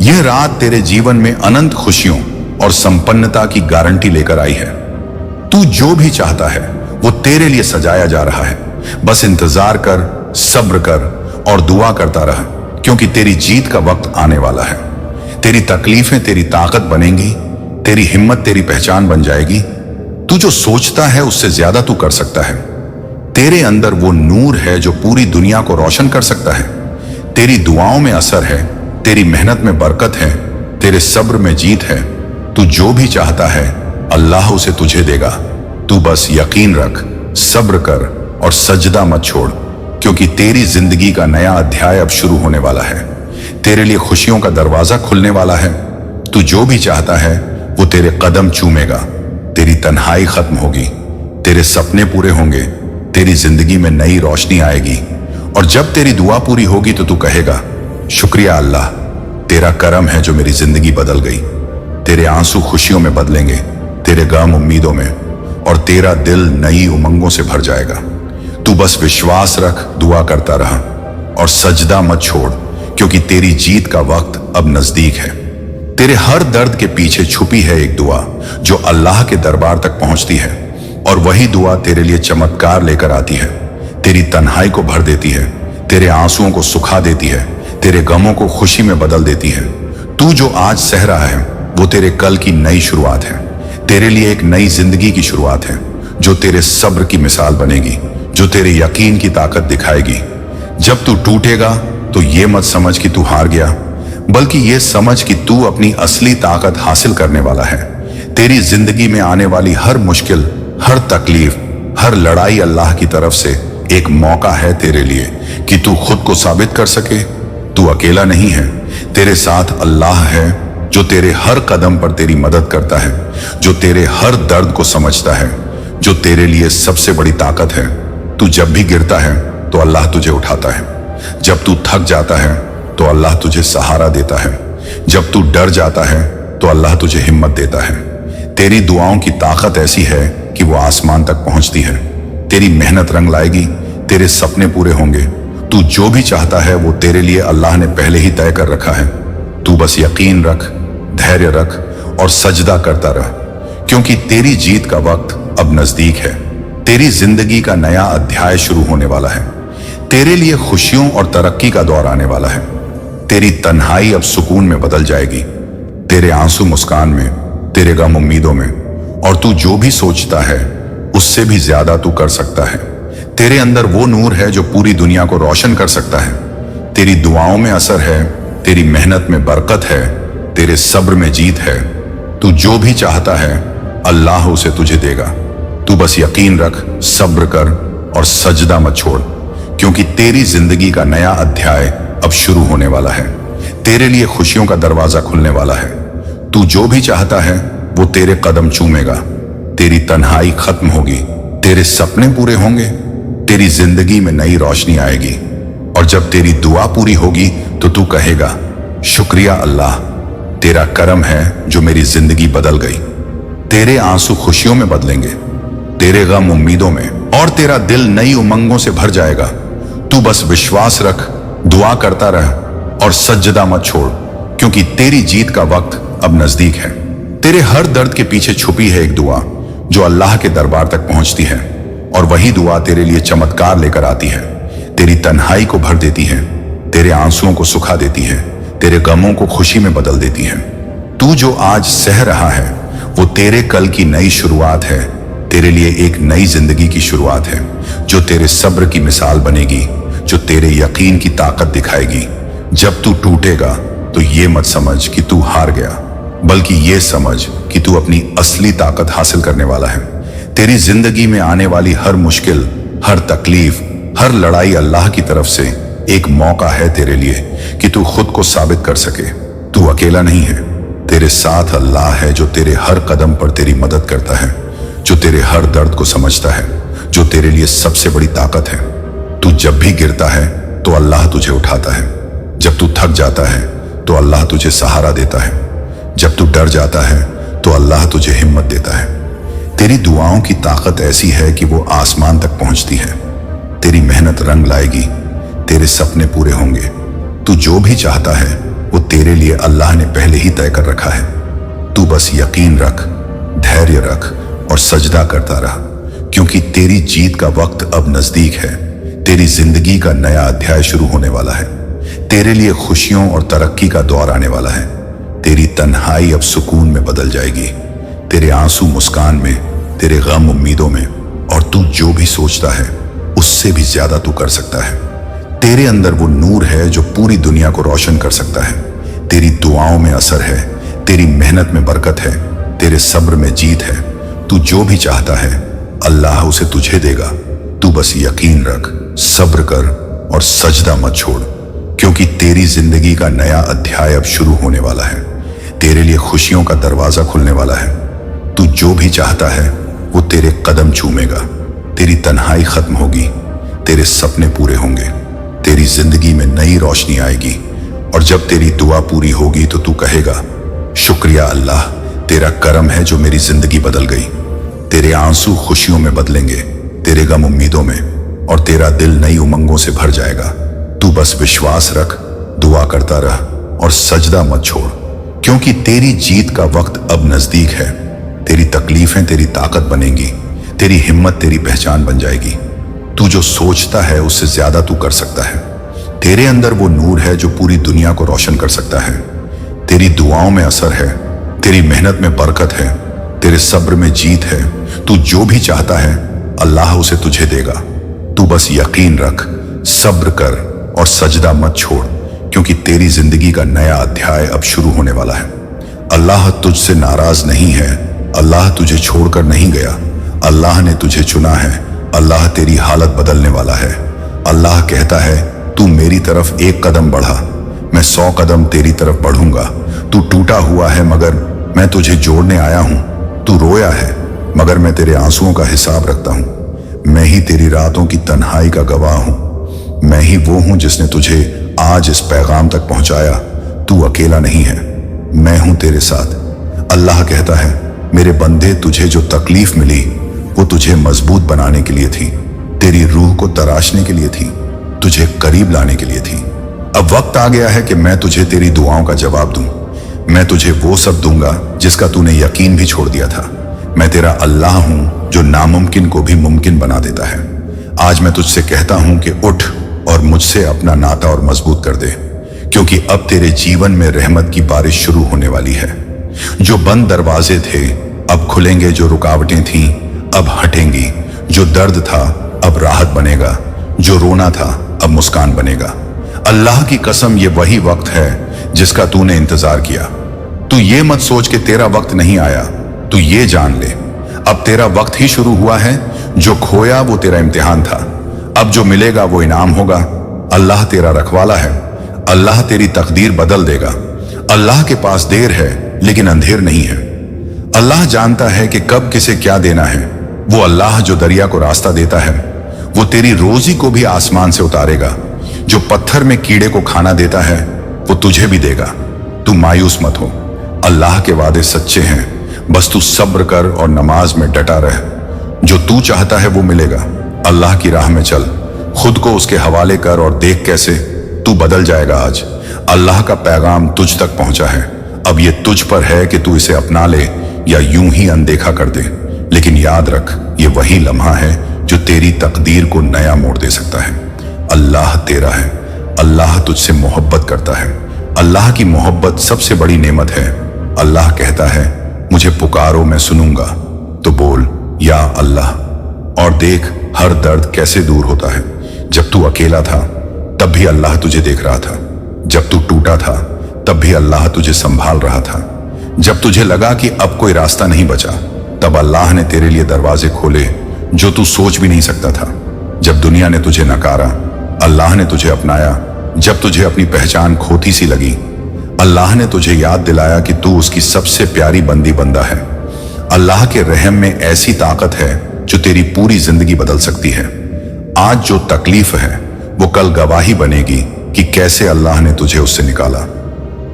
यह रात तेरे जीवन में अनंत खुशियों और संपन्नता की गारंटी लेकर आई है। तू जो भी चाहता है वो तेरे लिए सजाया जा रहा है। बस इंतजार कर, सब्र कर और दुआ करता रह, क्योंकि तेरी जीत का वक्त आने वाला है। तेरी तकलीफें तेरी ताकत बनेंगी, तेरी हिम्मत तेरी पहचान बन जाएगी। तू जो सोचता है उससे ज्यादा तू कर सकता है। तेरे अंदर वो नूर है जो पूरी दुनिया को रोशन कर सकता है। तेरी दुआओं में असर है, तेरी मेहनत में बरकत है, तेरे सब्र में जीत है। तू जो भी चाहता है अल्लाह उसे तुझे देगा। तू बस यकीन रख, सब्र कर और सजदा मत छोड़, क्योंकि तेरी जिंदगी का नया अध्याय अब शुरू होने वाला है। तेरे लिए खुशियों का दरवाजा खुलने वाला है। तू जो भी चाहता है वो तेरे कदम चूमेगा। तेरी तन्हाई खत्म होगी, तेरे सपने पूरे होंगे, तेरी जिंदगी में नई रोशनी आएगी। और जब तेरी दुआ पूरी होगी तो तू कहेगा, शुक्रिया अल्लाह, तेरा करम है जो मेरी जिंदगी बदल गई। तेरे आंसू खुशियों में बदलेंगे, तेरे गम उम्मीदों में, और तेरा दिल नई उमंगों से भर जाएगा। तू बस विश्वास रख, दुआ करता रहा और सजदा मत छोड़, क्योंकि तेरी जीत का वक्त अब नजदीक है। तेरे हर दर्द के पीछे छुपी है एक दुआ जो अल्लाह के दरबार तक पहुंचती है, और वही दुआ तेरे लिए चमत्कार लेकर आती है, तेरी तन्हाई को भर देती है, तेरे आंसुओं को सुखा देती है, तेरे गमों को खुशी में बदल देती है। तू जो आज सह रहा है वो तेरे कल की नई शुरुआत है, तेरे लिए एक नई जिंदगी की शुरुआत है, जो तेरे सब्र की मिसाल बनेगी, जो तेरे यकीन की ताकत दिखाएगी। जब तू टूटेगा तो ये मत समझ कि तू हार गया, बल्कि ये समझ कि तू अपनी असली ताकत हासिल करने वाला है। तेरी जिंदगी में आने वाली हर मुश्किल, हर तकलीफ, हर लड़ाई अल्लाह की तरफ से एक मौका है तेरे लिए कि तू खुद को साबित कर सके। तू अकेला नहीं है, तेरे साथ अल्लाह है जो तेरे हर कदम पर तेरी मदद करता है, जो तेरे हर दर्द को समझता है, जो तेरे लिए सबसे बड़ी ताकत है। तू जब भी गिरता है तो अल्लाह तुझे उठाता है, जब तू थक जाता है तो अल्लाह तुझे सहारा देता है, जब तू डर जाता है तो अल्लाह तुझे हिम्मत देता है। तेरी दुआओं की ताकत ऐसी है कि वो आसमान तक पहुंचती है। तेरी मेहनत रंग लाएगी, तेरे सपने पूरे होंगे। तू जो भी चाहता है वो तेरे लिए अल्लाह ने पहले ही तय कर रखा है। तू बस यकीन रख, धैर्य रख और सजदा करता रह, क्योंकि तेरी जीत का वक्त अब नजदीक है। तेरी जिंदगी का नया अध्याय शुरू होने वाला है। तेरे लिए खुशियों और तरक्की का दौर आने वाला है। तेरी तन्हाई अब सुकून में बदल जाएगी, तेरे आंसू मुस्कान में, तेरे गम उम्मीदों में। और तू जो भी सोचता है उससे भी ज्यादा तू कर सकता है। तेरे अंदर वो नूर है जो पूरी दुनिया को रोशन कर सकता है। तेरी दुआओं में असर है, तेरी मेहनत में बरकत है, तेरे सब्र में जीत है। तू जो भी चाहता है अल्लाह उसे तुझे देगा। तू बस यकीन रख, सब्र कर और सजदा मत छोड़, क्योंकि तेरी जिंदगी का नया अध्याय अब शुरू होने वाला है। तेरे लिए खुशियों का दरवाजा खुलने वाला है। तू जो भी चाहता है वो तेरे कदम चूमेगा। तेरी तन्हाई खत्म होगी, तेरे सपने पूरे होंगे, तेरी जिंदगी में नई रोशनी आएगी। और जब तेरी दुआ पूरी होगी तो तू कहेगा, शुक्रिया अल्लाह, तेरा करम है जो मेरी जिंदगी बदल गई। तेरे आंसू खुशियों में बदलेंगे, तेरे गम उम्मीदों में, और तेरा दिल नई उमंगों से भर जाएगा। तू बस विश्वास रख, दुआ करता रह और सजदा मत छोड़, क्योंकि तेरी जीत का वक्त अब नजदीक है। तेरे हर दर्द के पीछे छुपी है एक दुआ जो अल्लाह के दरबार तक पहुंचती है, और वही दुआ तेरे लिए चमत्कार लेकर आती है। तेरी तन्हाई को भर देती है, तेरे आंसुओं को सुखा देती है, तेरे गमों को खुशी में बदल देती है। तू जो आज सह रहा है वो तेरे कल की नई शुरुआत है, तेरे लिए एक नई जिंदगी की शुरुआत है, जो तेरे सब्र की मिसाल बनेगी, जो तेरे यकीन की ताकत दिखाएगी। जब तू टूटेगा तो ये मत समझ कि तू हार गया, बल्कि ये समझ कि तू अपनी असली ताकत हासिल करने वाला है। तेरी जिंदगी में आने वाली हर मुश्किल, हर तकलीफ, हर लड़ाई अल्लाह की तरफ से एक मौका है तेरे लिए कि तू खुद को साबित कर सके। तू अकेला नहीं है, तेरे साथ अल्लाह है जो तेरे हर कदम पर तेरी मदद करता है, जो तेरे हर दर्द को समझता है, जो तेरे लिए सबसे बड़ी ताकत है। तू जब भी गिरता है तो अल्लाह तुझे उठाता है, जब तू थक जाता है तो अल्लाह तुझे सहारा देता है, जब तू डर जाता है तो अल्लाह तुझे हिम्मत देता है। तेरी दुआओं की ताकत ऐसी है कि वो आसमान तक पहुंचती है। तेरी मेहनत रंग लाएगी, तेरे सपने पूरे होंगे। तू जो भी चाहता है वो तेरे लिए अल्लाह ने पहले ही तय कर रखा है। तू बस यकीन रख, धैर्य रख और सजदा करता रह, क्योंकि तेरी जीत का वक्त अब नजदीक है। तेरी जिंदगी का नया अध्याय शुरू होने वाला है। तेरे लिए खुशियों और तरक्की का दौर आने वाला है। तेरी तन्हाई अब सुकून में बदल जाएगी, तेरे आंसू मुस्कान में, तेरे गम उम्मीदों में। और तू जो भी सोचता है उससे भी ज्यादा तू कर सकता है। तेरे अंदर वो नूर है जो पूरी दुनिया को रोशन कर सकता है। तेरी दुआओं में असर है, तेरी मेहनत में बरकत है, तेरे सब्र में जीत है। तू जो भी चाहता है अल्लाह उसे तुझे देगा। तू बस यकीन रख, सब्र कर और सजदा मत छोड़, क्योंकि तेरी जिंदगी का नया अध्याय अब शुरू होने वाला है। तेरे लिए खुशियों का दरवाजा खुलने वाला है। तू जो भी चाहता है वो तेरे कदम चूमेगा। तेरी तन्हाई खत्म होगी, तेरे सपने पूरे होंगे, तेरी जिंदगी में नई रोशनी आएगी। और जब तेरी दुआ पूरी होगी तो तू कहेगा, शुक्रिया अल्लाह, तेरा करम है जो मेरी जिंदगी बदल गई। तेरे आंसू खुशियों में बदलेंगे, तेरे गम उम्मीदों में, और तेरा दिल नई उमंगों से भर जाएगा। तू बस विश्वास रख, दुआ करता रह और सजदा मत छोड़, क्योंकि तेरी जीत का वक्त अब नजदीक है। तेरी तकलीफें तेरी ताकत बनेंगी, तेरी हिम्मत तेरी पहचान बन जाएगी। तू जो सोचता है उससे ज्यादा तू कर सकता है। तेरे अंदर वो नूर है जो पूरी दुनिया को रोशन कर सकता है। तेरी दुआओं में असर है, तेरी मेहनत में बरकत है, तेरे सब्र में जीत है। तू जो भी चाहता है अल्लाह उसे तुझे देगा। तू बस यकीन रख, सब्र कर और सजदा मत छोड़, क्योंकि तेरी जिंदगी का नया अध्याय अब शुरू होने वाला है। अल्लाह तुझसे नाराज नहीं है, अल्लाह तुझे छोड़कर नहीं गया, अल्लाह ने तुझे चुना है, अल्लाह तेरी हालत बदलने वाला है। अल्लाह कहता है तू मेरी तरफ एक कदम बढ़ा, मैं 100 कदम तेरी तरफ बढ़ूंगा। तू टूटा हुआ है मगर मैं तुझे जोड़ने आया हूं। तू रोया है मगर मैं तेरे आंसुओं का हिसाब रखता हूं। मैं ही तेरी रातों की तन्हाई का गवाह हूं। मैं ही वो हूं जिसने तुझे आज इस पैगाम तक पहुंचाया। तू अकेला नहीं है, मैं हूं तेरे साथ। अल्लाह कहता है मेरे बंदे, तुझे जो तकलीफ मिली वो तुझे मजबूत बनाने के लिए थी, तेरी रूह को तराशने के लिए थी, तुझे करीब लाने के लिए थी। अब वक्त आ गया है कि मैं तुझे तेरी दुआओं का जवाब दूं। मैं तुझे वो सब दूंगा जिसका तूने यकीन भी छोड़ दिया था। मैं तेरा अल्लाह हूं जो नामुमकिन को भी मुमकिन बना देता है। आज मैं तुझसे कहता हूं कि उठ और मुझसे अपना नाता और मजबूत कर दे, क्योंकि अब तेरे जीवन में रहमत की बारिश शुरू होने वाली है। जो बंद दरवाजे थे अब खुलेंगे, जो रुकावटें थीं अब हटेंगी, जो दर्द था अब राहत बनेगा, जो रोना था अब मुस्कान बनेगा। अल्लाह की कसम, ये वही वक्त है जिसका तूने इंतजार किया। तू ये मत सोच कि तेरा वक्त नहीं आया, तू ये जान ले अब तेरा वक्त ही शुरू हुआ है। जो खोया वो तेरा इम्तिहान था, अब जो मिलेगा वो इनाम होगा। अल्लाह तेरा रखवाला है, अल्लाह तेरी तकदीर बदल देगा। अल्लाह के पास देर है लेकिन अंधेर नहीं है। अल्लाह जानता है कि कब किसे क्या देना है। वो अल्लाह जो दरिया को रास्ता देता है, वो तेरी रोजी को भी आसमान से उतारेगा। जो पत्थर में कीड़े को खाना देता है वो तुझे भी देगा। तू मायूस मत हो, अल्लाह के वादे सच्चे हैं। बस तू सब्र कर और नमाज में डटा रह। जो तू चाहता है वो मिलेगा। अल्लाह की राह में चल, खुद को उसके हवाले कर और देख कैसे तू बदल जाएगा। आज अल्लाह का पैगाम तुझ तक पहुंचा है। अब ये तुझ पर है कि तू इसे अपना ले या यूं ही अनदेखा कर दे। लेकिन याद रख, ये वही लम्हा है जो तेरी तकदीर को नया मोड़ दे सकता है। अल्लाह तेरा है, अल्लाह तुझसे मोहब्बत करता है। अल्लाह की मोहब्बत सबसे बड़ी नेमत है। अल्लाह कहता है मुझे पुकारो मैं सुनूंगा, तो बोल या अल्लाह, और देख हर दर्द कैसे दूर होता है। जब तू अकेला था तब भी अल्लाह तुझे देख रहा था। जब तू टूटा था तब भी अल्लाह तुझे संभाल रहा था। जब तुझे लगा कि अब कोई रास्ता नहीं बचा, तब अल्लाह ने तेरे लिए दरवाजे खोले जो तू सोच भी नहीं सकता था। जब दुनिया ने तुझे नकारा, अल्लाह ने तुझे अपनाया। जब तुझे अपनी पहचान खोती सी लगी, अल्लाह ने तुझे याद दिलाया कि तू उसकी सबसे प्यारी बंदी बंदा है। अल्लाह के रहम में ऐसी ताकत है जो तेरी पूरी जिंदगी बदल सकती है। आज जो तकलीफ है वो कल गवाही बनेगी कि कैसे अल्लाह ने तुझे उससे निकाला।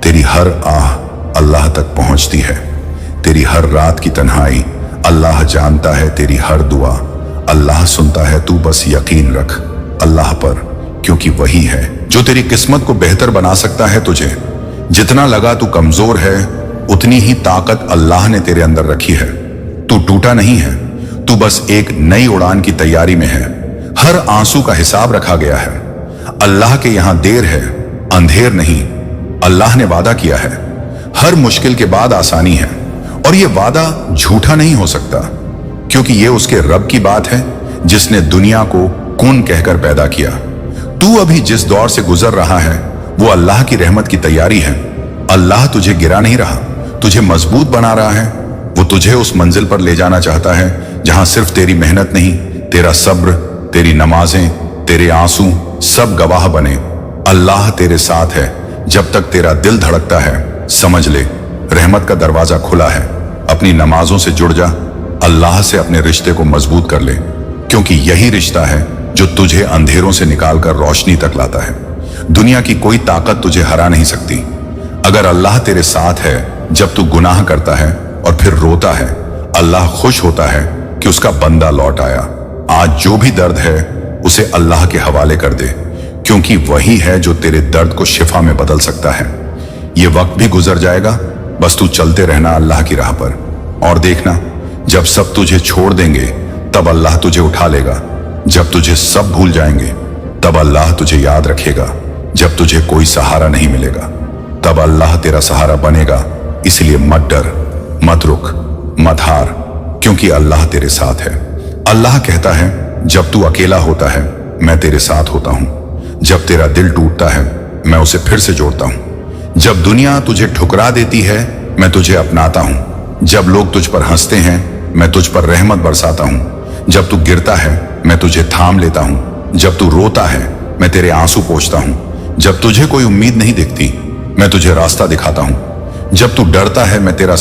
तेरी हर आह अल्लाह तक पहुंचती है, तेरी हर रात की तन्हाई अल्लाह जानता है, तेरी हर दुआ अल्लाह सुनता है। तू बस यकीन रख अल्लाह पर, क्योंकि वही है जो तेरी किस्मत को बेहतर बना सकता है। तुझे जितना लगा तू कमजोर है, उतनी ही ताकत अल्लाह ने तेरे अंदर रखी है। तू टूटा नहीं है, तू बस एक नई उड़ान की तैयारी में है। हर आंसू का हिसाब रखा गया है। अल्लाह के यहां देर है, अंधेर नहीं। अल्लाह ने वादा किया है हर मुश्किल के बाद आसानी है, और यह वादा झूठा नहीं हो सकता, क्योंकि यह उसके रब की बात है जिसने दुनिया को कौन कहकर पैदा किया। तू अभी जिस दौर से गुजर रहा है वो अल्लाह की रहमत की तैयारी है। अल्लाह तुझे गिरा नहीं रहा, तुझे मजबूत बना रहा है। वो तुझे उस मंजिल पर ले जाना चाहता है जहां सिर्फ तेरी मेहनत नहीं, तेरा सब्र, तेरी नमाजें, तेरे आंसू सब गवाह बने। अल्लाह तेरे साथ है जब तक तेरा दिल धड़कता है। समझ ले, रहमत का दरवाजा खुला है। अपनी नमाजों से जुड़ जा, अल्लाह से अपने रिश्ते को मजबूत कर ले, क्योंकि यही रिश्ता है जो तुझे अंधेरों से निकालकर रोशनी तक लाता है। दुनिया की कोई ताकत तुझे हरा नहीं सकती। अगर अल्लाह तेरे साथ है जब तू गुनाह करता है और फिर रोता है, अल्लाह खुश होता है कि उसका बंदा लौट आया। आज जो भी दर्द है उसे अल्लाह के हवाले कर दे, क्योंकि वही है जो तेरे दर्द को शिफा में बदल सकता है। ये वक्त भी गुजर जाएगा, बस तू चलते रहना अल्लाह की राह पर। और देखना, जब सब तुझे छोड़ देंगे तब अल्लाह तुझे उठा लेगा। जब तुझे सब भूल जाएंगे तब अल्लाह तुझे याद रखेगा। जब तुझे कोई सहारा नहीं मिलेगा तब अल्लाह तेरा सहारा बनेगा। इसलिए मत डर, मत रुक, मत हार, क्योंकि अल्लाह तेरे साथ है। अल्लाह कहता है, जब तू अकेला होता है मैं तेरे साथ होता हूं। जब तेरा दिल टूटता है मैं उसे फिर से जोड़ता हूं। जब दुनिया तुझे ठुकरा देती है मैं तुझे अपनाता हूं। जब लोग तुझ पर हंसते हैं मैं तुझ पर रहमत बरसाता हूं। जब तू गिरता है मैं तुझे थाम लेता हूं। जब तू रोता है मैं तेरे आंसू पोंछता हूं। जब तुझे कोई उम्मीद नहीं दिखती मैं तुझे रास्ता दिखाता हूं। जब तू डरता है मैं तेरा